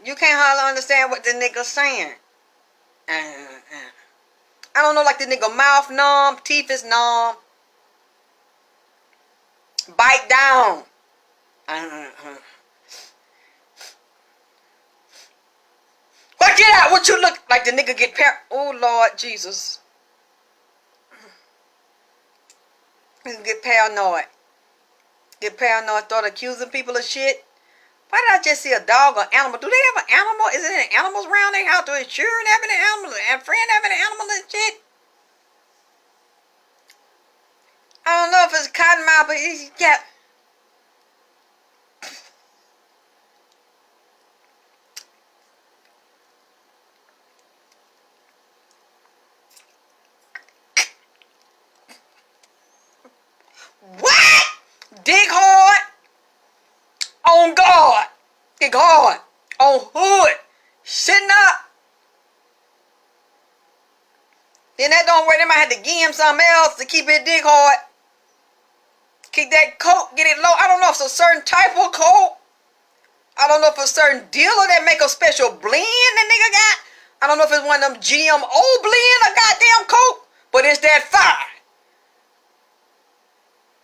You can't hardly understand what the nigga's saying. I don't know, like the nigga mouth numb, teeth is numb. Bite down. What, get out? What you look like? The nigga get oh Lord Jesus. Get paranoid. Get paranoid, start accusing people of shit. Why did I just see a dog or animal? Do they have an animal? Is there any animals around their house? Do they sure have any animals? And friend have any animals and shit? I don't know if it's cottonmouth, but he's got. What? Dig hard. On guard. Dig hard. On hood. Sitting up. Then that don't work. They might have to give him something else to keep it dig hard. Keep that coat, get it low. I don't know if it's a certain type of coat. I don't know if it's a certain dealer that make a special blend that nigga got. I don't know if it's one of them GMO blend a goddamn coat. But it's that fire.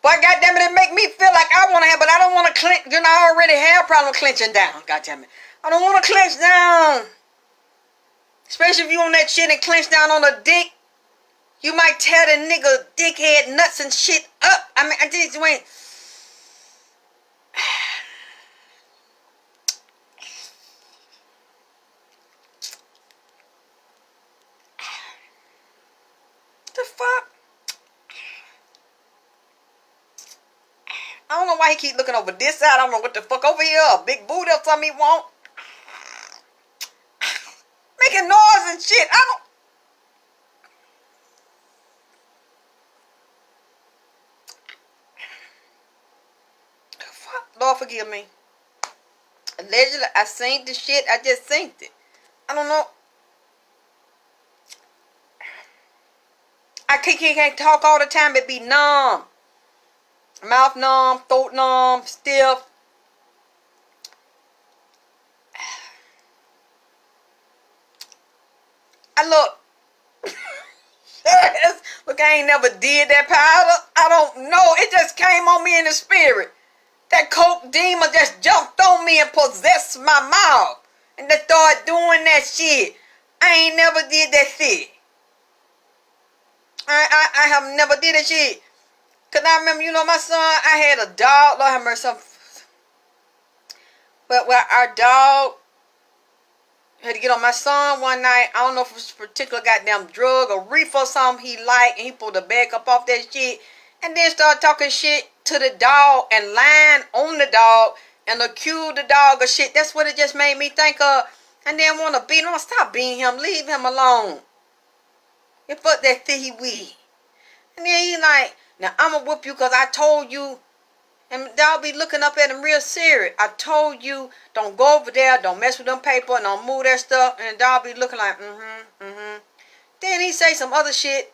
But goddamn it, it make me feel like I want to have, but I don't want to clench. You know, I already have a problem clenching down. Goddamn it, I don't want to clench down. Especially if you on that shit and clench down on a dick, you might tear the nigga dickhead nuts and shit up. I mean, I just went. The fuck? I don't know why he keep looking over this side. I don't know what the fuck over here. A big booty or something he want. Making noise shit. I don't. Fuck. Lord forgive me. Allegedly, I seen the shit. I just seen it. I don't know. I can't talk all the time. It be numb. Mouth numb, throat numb, stiff. I look. Look, I ain't never did that powder. I don't know. It just came on me in the spirit. That coke demon just jumped on me and possessed my mouth. And they started doing that shit. I ain't never did that shit. I have never did that shit. Because I remember, my son, I had a dog. Lord have mercy. But our dog had to get on my son one night. I don't know if it was a particular goddamn drug or reefer or something he liked. And he pulled the bag up off that shit. And then started talking shit to the dog and lying on the dog and accused the dog of shit. That's what it just made me think of. And then want to beat him. Stop beating him. Leave him alone. You fuck that filthy weed. And then he like, now I'm going to whoop you because I told you. And the dog be looking up at him real serious. I told you, don't go over there. Don't mess with them paper. And don't move that stuff. And the dog be looking like, Then he say some other shit.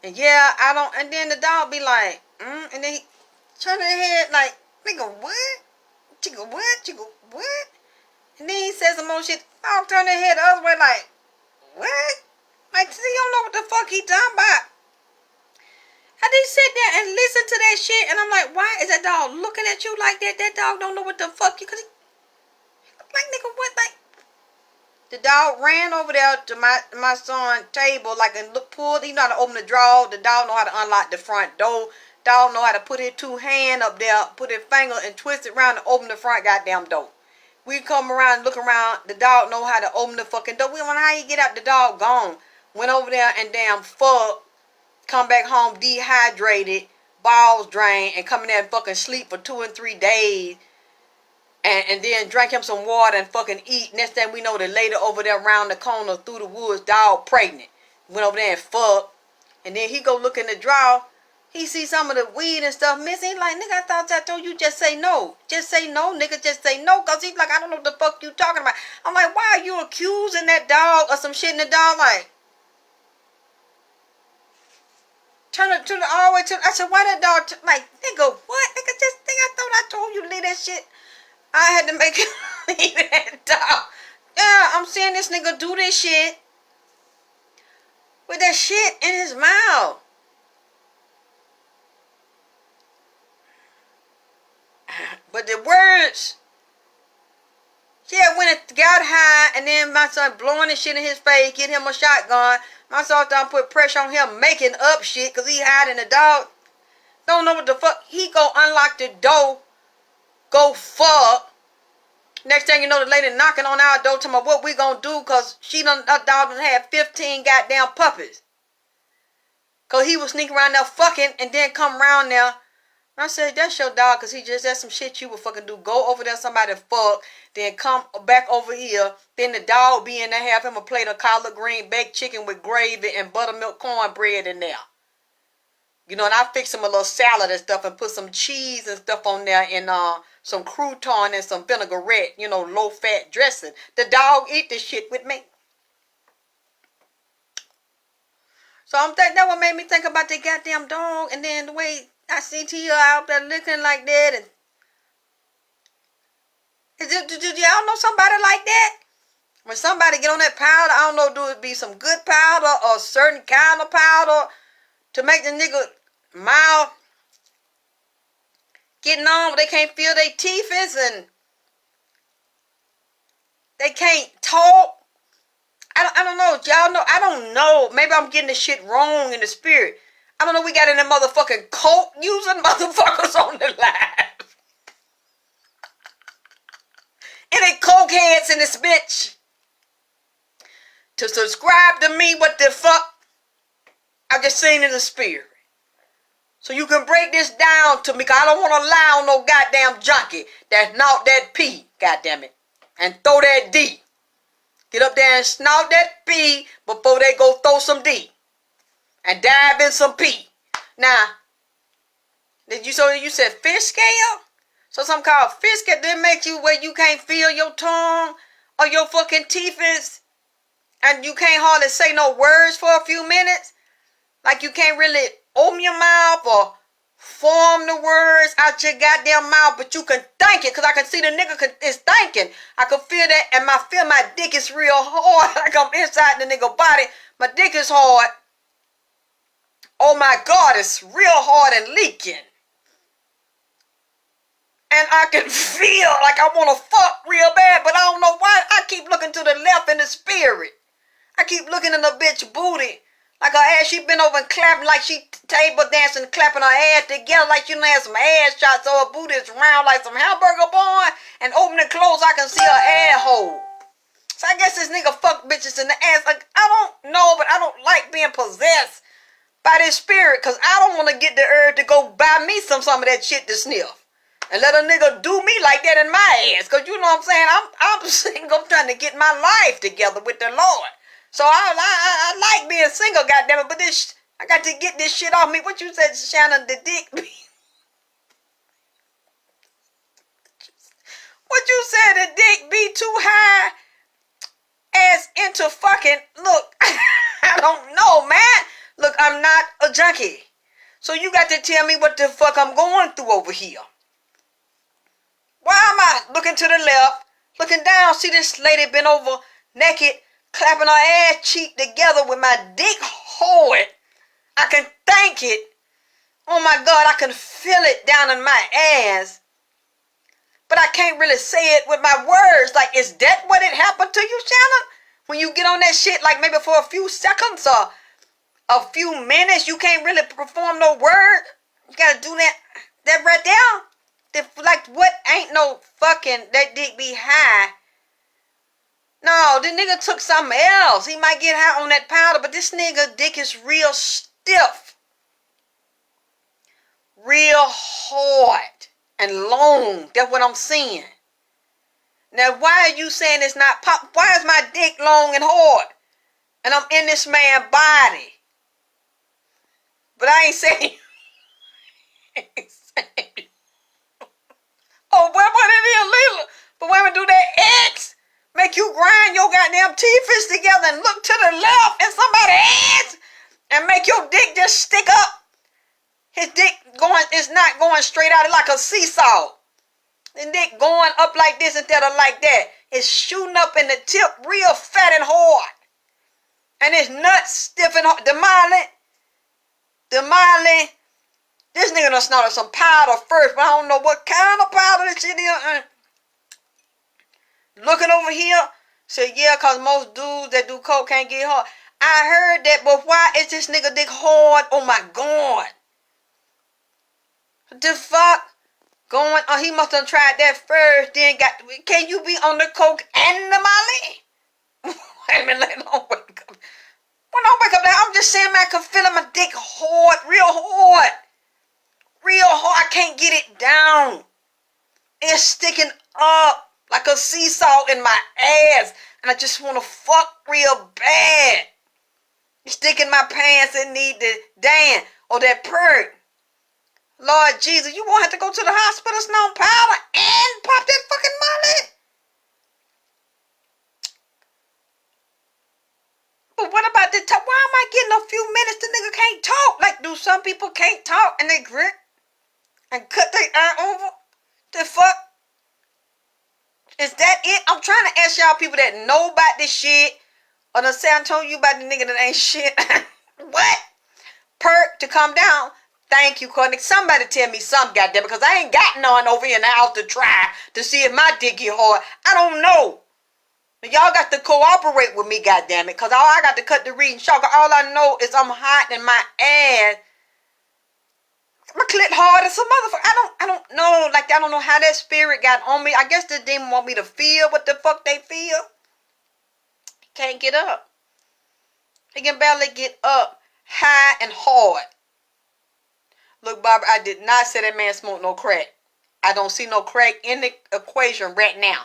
And yeah, I don't. And then the dog be like, And then he turn his head like, nigga, what? Chicka, what? Chicka, what? And then he says some more shit. I'll turn his head the other way like, what? Like, see, you don't know what the fuck he talking about. I just sit there and listen to that shit, and I'm like, why is that dog looking at you like that? That dog don't know what the fuck you, cause he, like, nigga, what, like, the dog ran over there to my son's table, like, and pulled, he know how to open the drawer, the dog know how to unlock the front door, dog know how to put his two hands up there, put his finger and twist it around to open the front goddamn door. We come around, look around, the dog know how to open the fucking door. We don't know how he get out, the dog gone. Went over there and damn fuck. Come back home dehydrated, balls drained, and come in there and fucking sleep for 2 and 3 days. And then drink him some water and fucking eat. Next thing we know, the lady over there around the corner through the woods, dog pregnant. Went over there and fucked. And then he go look in the drawer. He see some of the weed and stuff missing. He like, nigga, I thought I told you just say no. Just say no, nigga, just say no. Because he's like, I don't know what the fuck you talking about. I'm like, why are you accusing that dog of some shit? And the dog like, turn it to the all the way to. I said, why that dog? Like, nigga, what? Nigga, just think I thought I told you to leave that shit. I had to make him leave that dog. Yeah, I'm seeing this nigga do this shit with that shit in his mouth. But the words, yeah, when it got high, and then my son blowing the shit in his face, get him a shotgun. My son done put pressure on him, making up shit, because he hiding the dog. Don't know what the fuck. He go unlock the door, go fuck. Next thing you know, the lady knocking on our door, telling me what we gonna do, because that dog done had 15 goddamn puppies. Because he was sneaking around there fucking, and then come around there. I said, that's your dog, because that's some shit you would fucking do. Go over there, somebody fuck, then come back over here. Then the dog be in there, have him a plate of collard green baked chicken with gravy and buttermilk cornbread in there. And I fix him a little salad and stuff and put some cheese and stuff on there and some crouton and some vinaigrette, low-fat dressing. The dog eat this shit with me. So I'm thinking that what made me think about the goddamn dog, and then the way I see Tia out there looking like that. And do y'all know somebody like that? When somebody get on that powder, I don't know, do it be some good powder or certain kind of powder to make the nigga mouth getting on, but they can't feel their teeth and they can't talk. I don't know. Y'all know. I don't know. Maybe I'm getting this shit wrong in the spirit. I don't know. We got any motherfucking coke using motherfuckers on the live. Any coke heads in this bitch? To subscribe to me, what the fuck? I just seen in the spirit. So you can break this down to me, because I don't want to lie on no goddamn junkie that's not that P, goddamn it, and throw that D. Get up there and snout that P before they go throw some D. And dive in some P. Now, you said fish scale? So something called fish scale, did it make you where you can't feel your tongue or your fucking teeth is, and you can't hardly say no words for a few minutes? Like you can't really open your mouth or form the words out your goddamn mouth, but you can think it, because I can see the nigga is thinking. I can feel that, and my dick is real hard. Like I'm inside the nigga body. My dick is hard. Oh my God, it's real hard and leaking. And I can feel like I want to fuck real bad, but I don't know why. I keep looking to the left in the spirit. I keep looking in the bitch booty. Like her ass, she been over and clapping like she table dancing, clapping her ass together like you know had some ass shots. So her booty is round like some hamburger bun. And open and close, I can see her ass hole. So I guess this nigga fuck bitches in the ass. Like, I don't know, but I don't like being possessed by this spirit, because I don't want to get the urge to go buy me some of that shit to sniff. And let a nigga do me like that in my ass. Because you know what I'm saying? I'm single. I'm trying to get my life together with the Lord. So I like being single, goddammit. But this, I got to get this shit off me. What you said, Shannon, the dick be? What you said, the dick be too high as into fucking, look, I don't know, man. Look, I'm not a junkie. So you got to tell me what the fuck I'm going through over here. Why am I looking to the left, looking down, see this lady bent over naked, clapping her ass cheek together with my dick hard. I can think it. Oh my God, I can feel it down in my ass. But I can't really say it with my words. Like, is that what it happened to you, Shannon? When you get on that shit, like maybe for a few seconds or a few minutes, you can't really perform no word. You gotta do that right there. Like, what ain't no fucking, that dick be high. No, the nigga took something else. He might get high on that powder, but this nigga dick is real stiff. Real hard and long. That's what I'm seeing. Now, why are you saying it's not pop? Why is my dick long and hard? And I'm in this man's body. But I ain't saying. Oh, what it is, Leela? But when we do that X, make you grind your goddamn teeth together and look to the left in somebody's ass and make your dick just stick up. His dick is not going straight out. It's like a seesaw. The dick going up like this instead of like that. It's shooting up in the tip real fat and hard. And his nuts stiff and hard. The Miley. This nigga done snorted some powder first, but I don't know what kind of powder this shit is. Looking over here, say, yeah, because most dudes that do coke can't get hard. I heard that, but why is this nigga dick hard? Oh my God. What the fuck? Going, oh, he must have tried that first, then got, can you be on the coke and the Molly? Wait a minute, let me wake up. When I wake up there, I'm just saying, man, I can feel my dick hard, real hard. Real hard, I can't get it down. It's sticking up like a seesaw in my ass. And I just want to fuck real bad. It's sticking my pants and need the Dan or that perk. Lord Jesus, you won't have to go to the hospital, snow powder, and pop that fucking mullet. But what about the talk? Why am I getting a few minutes the nigga can't talk? Like, do some people can't talk and they grit and cut their eye over? The fuck? Is that it? I'm trying to ask y'all people that know about this shit. Or done say I told you about the nigga that ain't shit. What? Perk to calm down. Thank you, Courtney. Somebody tell me something, goddamn, because I ain't got none over here in the house to try to see if my dick get hard. I don't know. Y'all got to cooperate with me, goddamn it, because all I got to cut the reading short. All I know is I'm hot in my ass. My clit hard as some motherfucker. I don't know. Like, I don't know how that spirit got on me. I guess the demon want me to feel what the fuck they feel. He can't get up. He can barely get up high and hard. Look, Barbara, I did not say that man smoked no crack. I don't see no crack in the equation right now.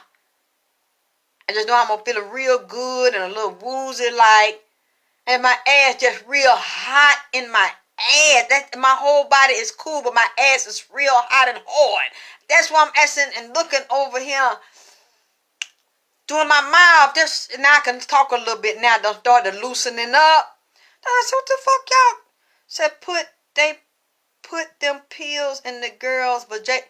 I just know I'm gonna feel real good and a little woozy like. And my ass just real hot in my ass. That my whole body is cool, but my ass is real hot and hard. That's why I'm asking and looking over here, doing my mouth. Just now I can talk a little bit now. Don't start to loosening up. Then I said, what the fuck y'all? Said they put them pills in the girls' vagina.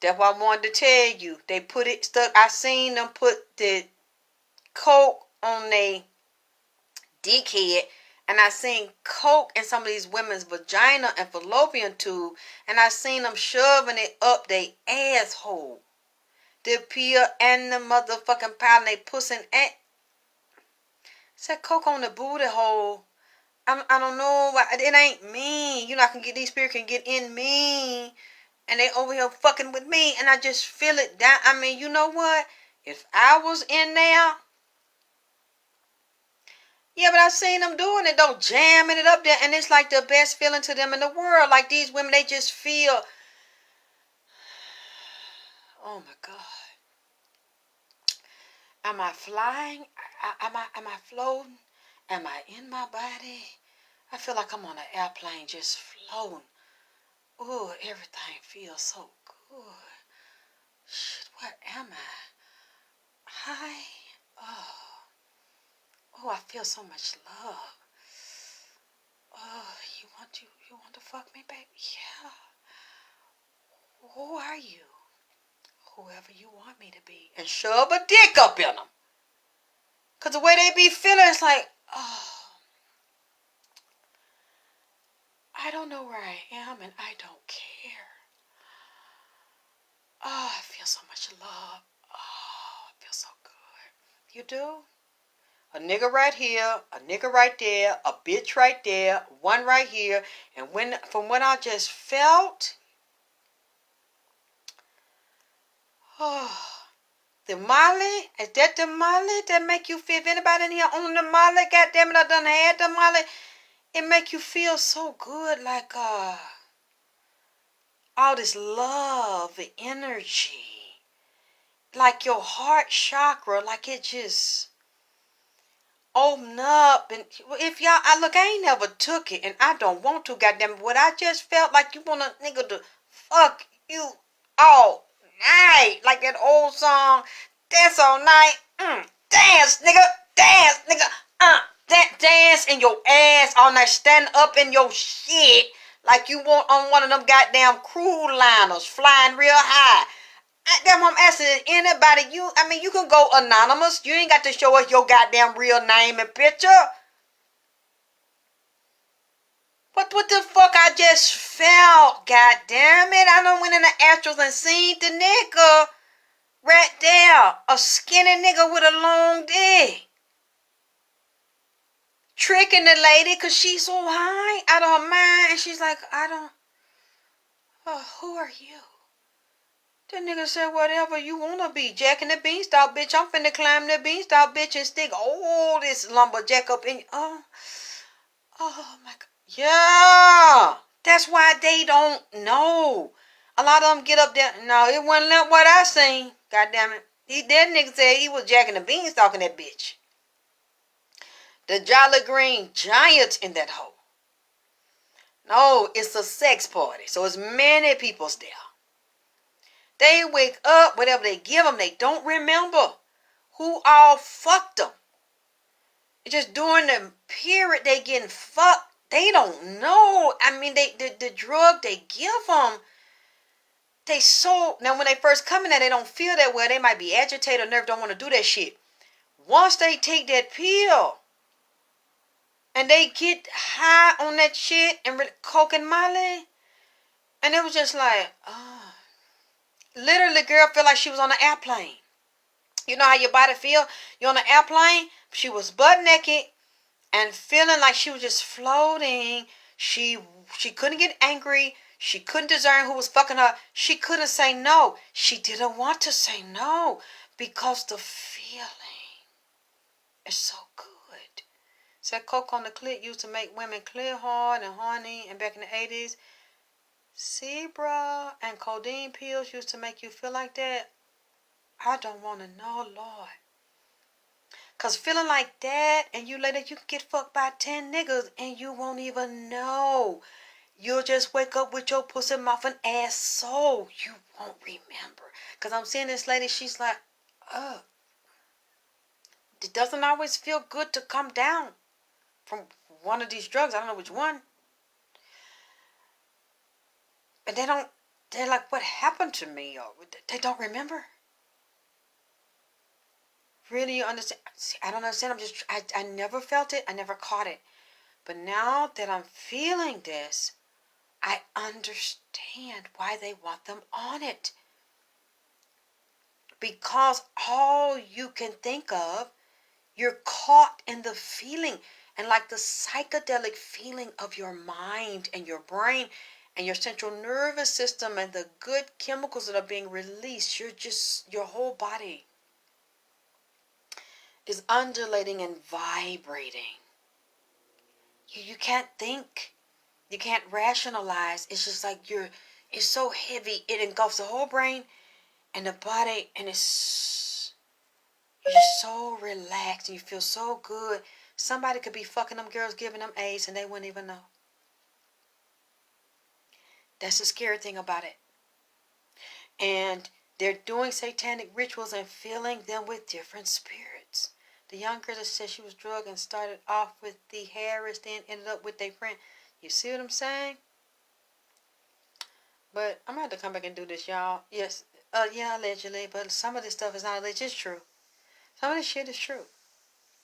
That's what I wanted to tell you. They put it stuck. I seen them put the coke on they dickhead, and I seen coke in some of these women's vagina and fallopian tube, and I seen them shoving it up their asshole. The pill and the motherfucking powder, they pussy and said coke on the booty hole. I don't know why it ain't me. You know, I can get these spirits can get in me, and they over here fucking with me, and I just feel it down. I mean, you know what? If I was in there. Yeah, but I seen them doing it though, jamming it up there, and it's like the best feeling to them in the world. Like these women, they just feel, oh my God. Am I flying? Am I floating? Am I in my body? I feel like I'm on an airplane just floating. Oh, everything feels so good. Shit, what am I? Hi. Oh, I feel so much love. Oh, you want to fuck me, baby? Yeah. Who are you? Whoever you want me to be. And shove a dick up in them. Because the way they be feeling, it's like, oh, I don't know where I am and I don't care. Oh, I feel so much love. Oh, it feels so good. You do? A nigga right here, a nigga right there, a bitch right there, one right here. And from what I just felt, oh, the Molly, is that the Molly that make you feel, if anybody in here on the Molly, goddamn it, I done had the Molly, it make you feel so good, like, all this love, the energy, like your heart chakra, like it just open up. And if y'all, I ain't never took it, and I don't want to, goddamn it, what I just felt like you want a nigga to fuck you all night, like that old song, dance all night, dance nigga, dance in your ass all night, stand up in your shit, like you want on one of them goddamn cruise liners flying real high. That's what I'm asking. Anybody, you can go anonymous. You ain't got to show us your goddamn real name and picture. What the fuck I just felt? God damn it. I done went in the astrals and seen the nigga right there. A skinny nigga with a long dick. Tricking the lady because she's so high out of her mind. And she's like, who are you? The nigga said, whatever you want to be. Jacking the beanstalk, bitch. I'm finna climb the beanstalk, bitch, and stick all this lumberjack up in. Oh my God. Yeah. That's why they don't know. A lot of them get up there. No, it wasn't what I seen. God damn it. That nigga said he was jacking the beanstalk in that bitch. The Jolly Green Giants in that hole. No, it's a sex party. So it's many people's there. They wake up, whatever they give them, they don't remember who all fucked them. It's just during the period they getting fucked, they don't know. I mean, the drug they give them, now when they first come in there, they don't feel that well. They might be agitated or nervous, don't want to do that shit. Once they take that pill and they get high on that shit and coke and Molly, and it was just like, literally, girl felt like she was on an airplane. You know how your body feel? You're on an airplane. She was butt naked and feeling like she was just floating. She couldn't get angry. She couldn't discern who was fucking her. She couldn't say no. She didn't want to say no because the feeling is so good. Said coke on the clit used to make women clear hard and horny, and back in the 80s, Zebra and codeine pills used to make you feel like that. I don't want to know, Lord. Because feeling like that, and you later you can get fucked by 10 niggas and you won't even know. You'll just wake up with your pussy mouth and ass so you won't remember. Because I'm seeing this lady, she's like, oh, it doesn't always feel good to come down from one of these drugs. I don't know which one. And they're like, what happened to me? Or they don't remember. Really, you understand? See, I don't understand. I never felt it. I never caught it. But now that I'm feeling this, I understand why they want them on it. Because all you can think of, you're caught in the feeling. And like the psychedelic feeling of your mind and your brain and your central nervous system and the good chemicals that are being released, your whole body is undulating and vibrating. You can't think. You can't rationalize. It's just like it's so heavy. It engulfs the whole brain and the body, and you're just so relaxed and you feel so good. Somebody could be fucking them girls, giving them AIDS, and they wouldn't even know. That's the scary thing about it. And they're doing satanic rituals and filling them with different spirits. The young girl that said she was drugged and started off with the Harris, then ended up with their friend. You see what I'm saying? But I'm going to have to come back and do this, y'all. Yes, yeah, allegedly. But some of this stuff is not alleged. It's true. Some of this shit is true.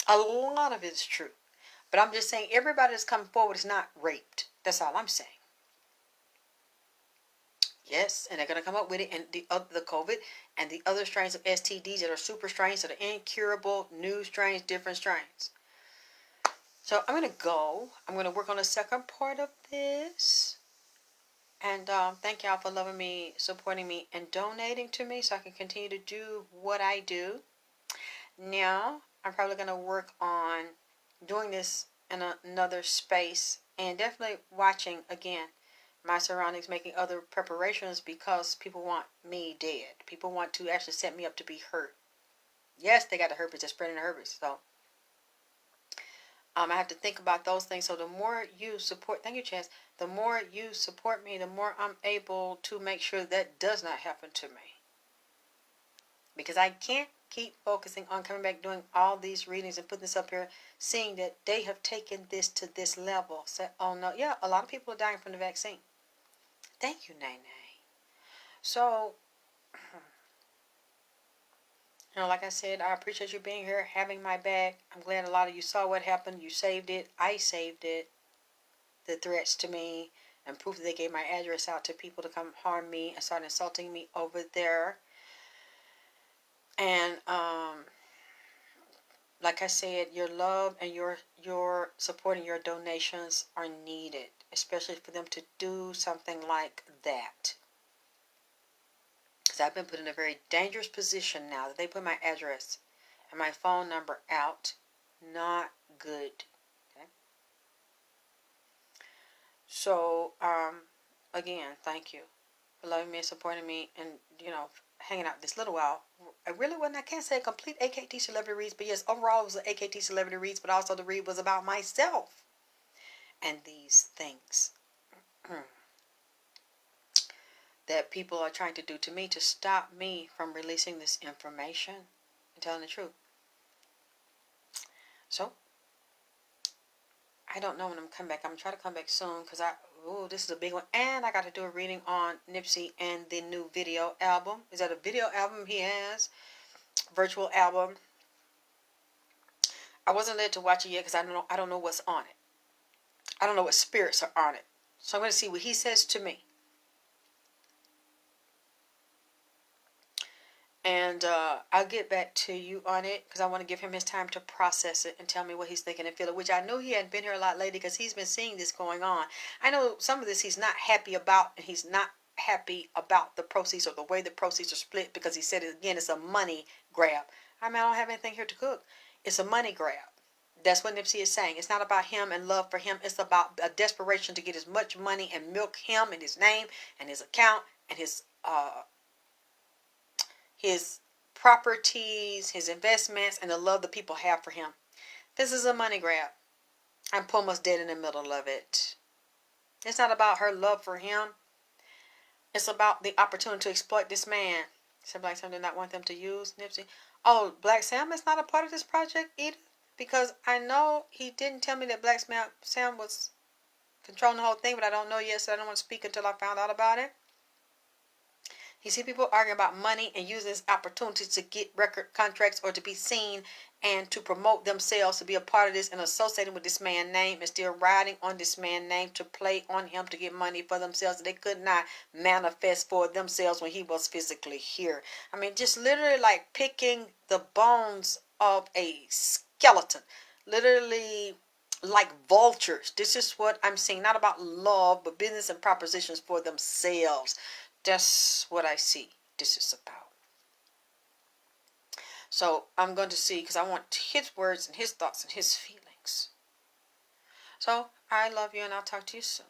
A lot of it is true. But I'm just saying everybody that's coming forward is not raped. That's all I'm saying. Yes, and they're going to come up with it. And the COVID and the other strains of STDs that are super strains, that are incurable, new strains, different strains. So I'm going to go. I'm going to work on the second part of this. And thank y'all for loving me, supporting me, and donating to me so I can continue to do what I do. Now, I'm probably going to work on doing this in another space and definitely watching, again, my surroundings, making other preparations because people want me dead. People want to actually set me up to be hurt. Yes, they got the herpes. They're spreading the herpes. So, I have to think about those things. So the more you support, thank you, Chance. The more you support me, the more I'm able to make sure that does not happen to me. Because I can't keep focusing on coming back, doing all these readings and putting this up here, seeing that they have taken this to this level. Say, oh no, yeah, a lot of people are dying from the vaccine. Thank you, Nene. So, like I said, I appreciate you being here, having my back. I'm glad a lot of you saw what happened. You saved it. I saved it. The threats to me and proof that they gave my address out to people to come harm me and start insulting me over there. And like I said, your love and your support and your donations are needed, especially for them to do something like that. Because I've been put in a very dangerous position now that they put my address and my phone number out. Not good. Okay? So, again, thank you for loving me and supporting me and, hanging out this little while. I can't say a complete AKT celebrity reads, but yes, overall it was an AKT celebrity reads, but also the read was about myself and these things that people are trying to do to me to stop me from releasing this information and telling the truth. So, I don't know when I'm coming back. I'm going to try to come back soon because this is a big one. And I got to do a reading on Nipsey and the new video album. Is that a video album he has? Virtual album. I wasn't led to watch it yet because I don't know what's on it. I don't know what spirits are on it. So I'm going to see what he says to me. And I'll get back to you on it because I want to give him his time to process it and tell me what he's thinking and feeling, which I know he hadn't been here a lot lately because he's been seeing this going on. I know some of this he's not happy about, and he's not happy about the proceeds or the way the proceeds are split because he said, again, it's a money grab. I don't have anything here to cook. It's a money grab. That's what Nipsey is saying. It's not about him and love for him. It's about a desperation to get as much money and milk him and his name and his account and his properties, his investments, and the love the people have for him. This is a money grab. And Puma's dead in the middle of it. It's not about her love for him. It's about the opportunity to exploit this man. Said Black Sam did not want them to use Nipsey. Oh, Black Sam is not a part of this project either? Because I know he didn't tell me that Black Sam was controlling the whole thing, but I don't know yet, so I don't want to speak until I found out about it. You see people arguing about money and using this opportunity to get record contracts or to be seen and to promote themselves, to be a part of this and associating with this man's name and still riding on this man's name to play on him to get money for themselves that they could not manifest for themselves when he was physically here. I mean, just literally like picking the bones of a skeleton. Literally like vultures. This is what I'm saying. Not about love, but business and propositions for themselves. That's what I see this is about. So I'm going to see, because I want his words and his thoughts and his feelings. So I love you, and I'll talk to you soon.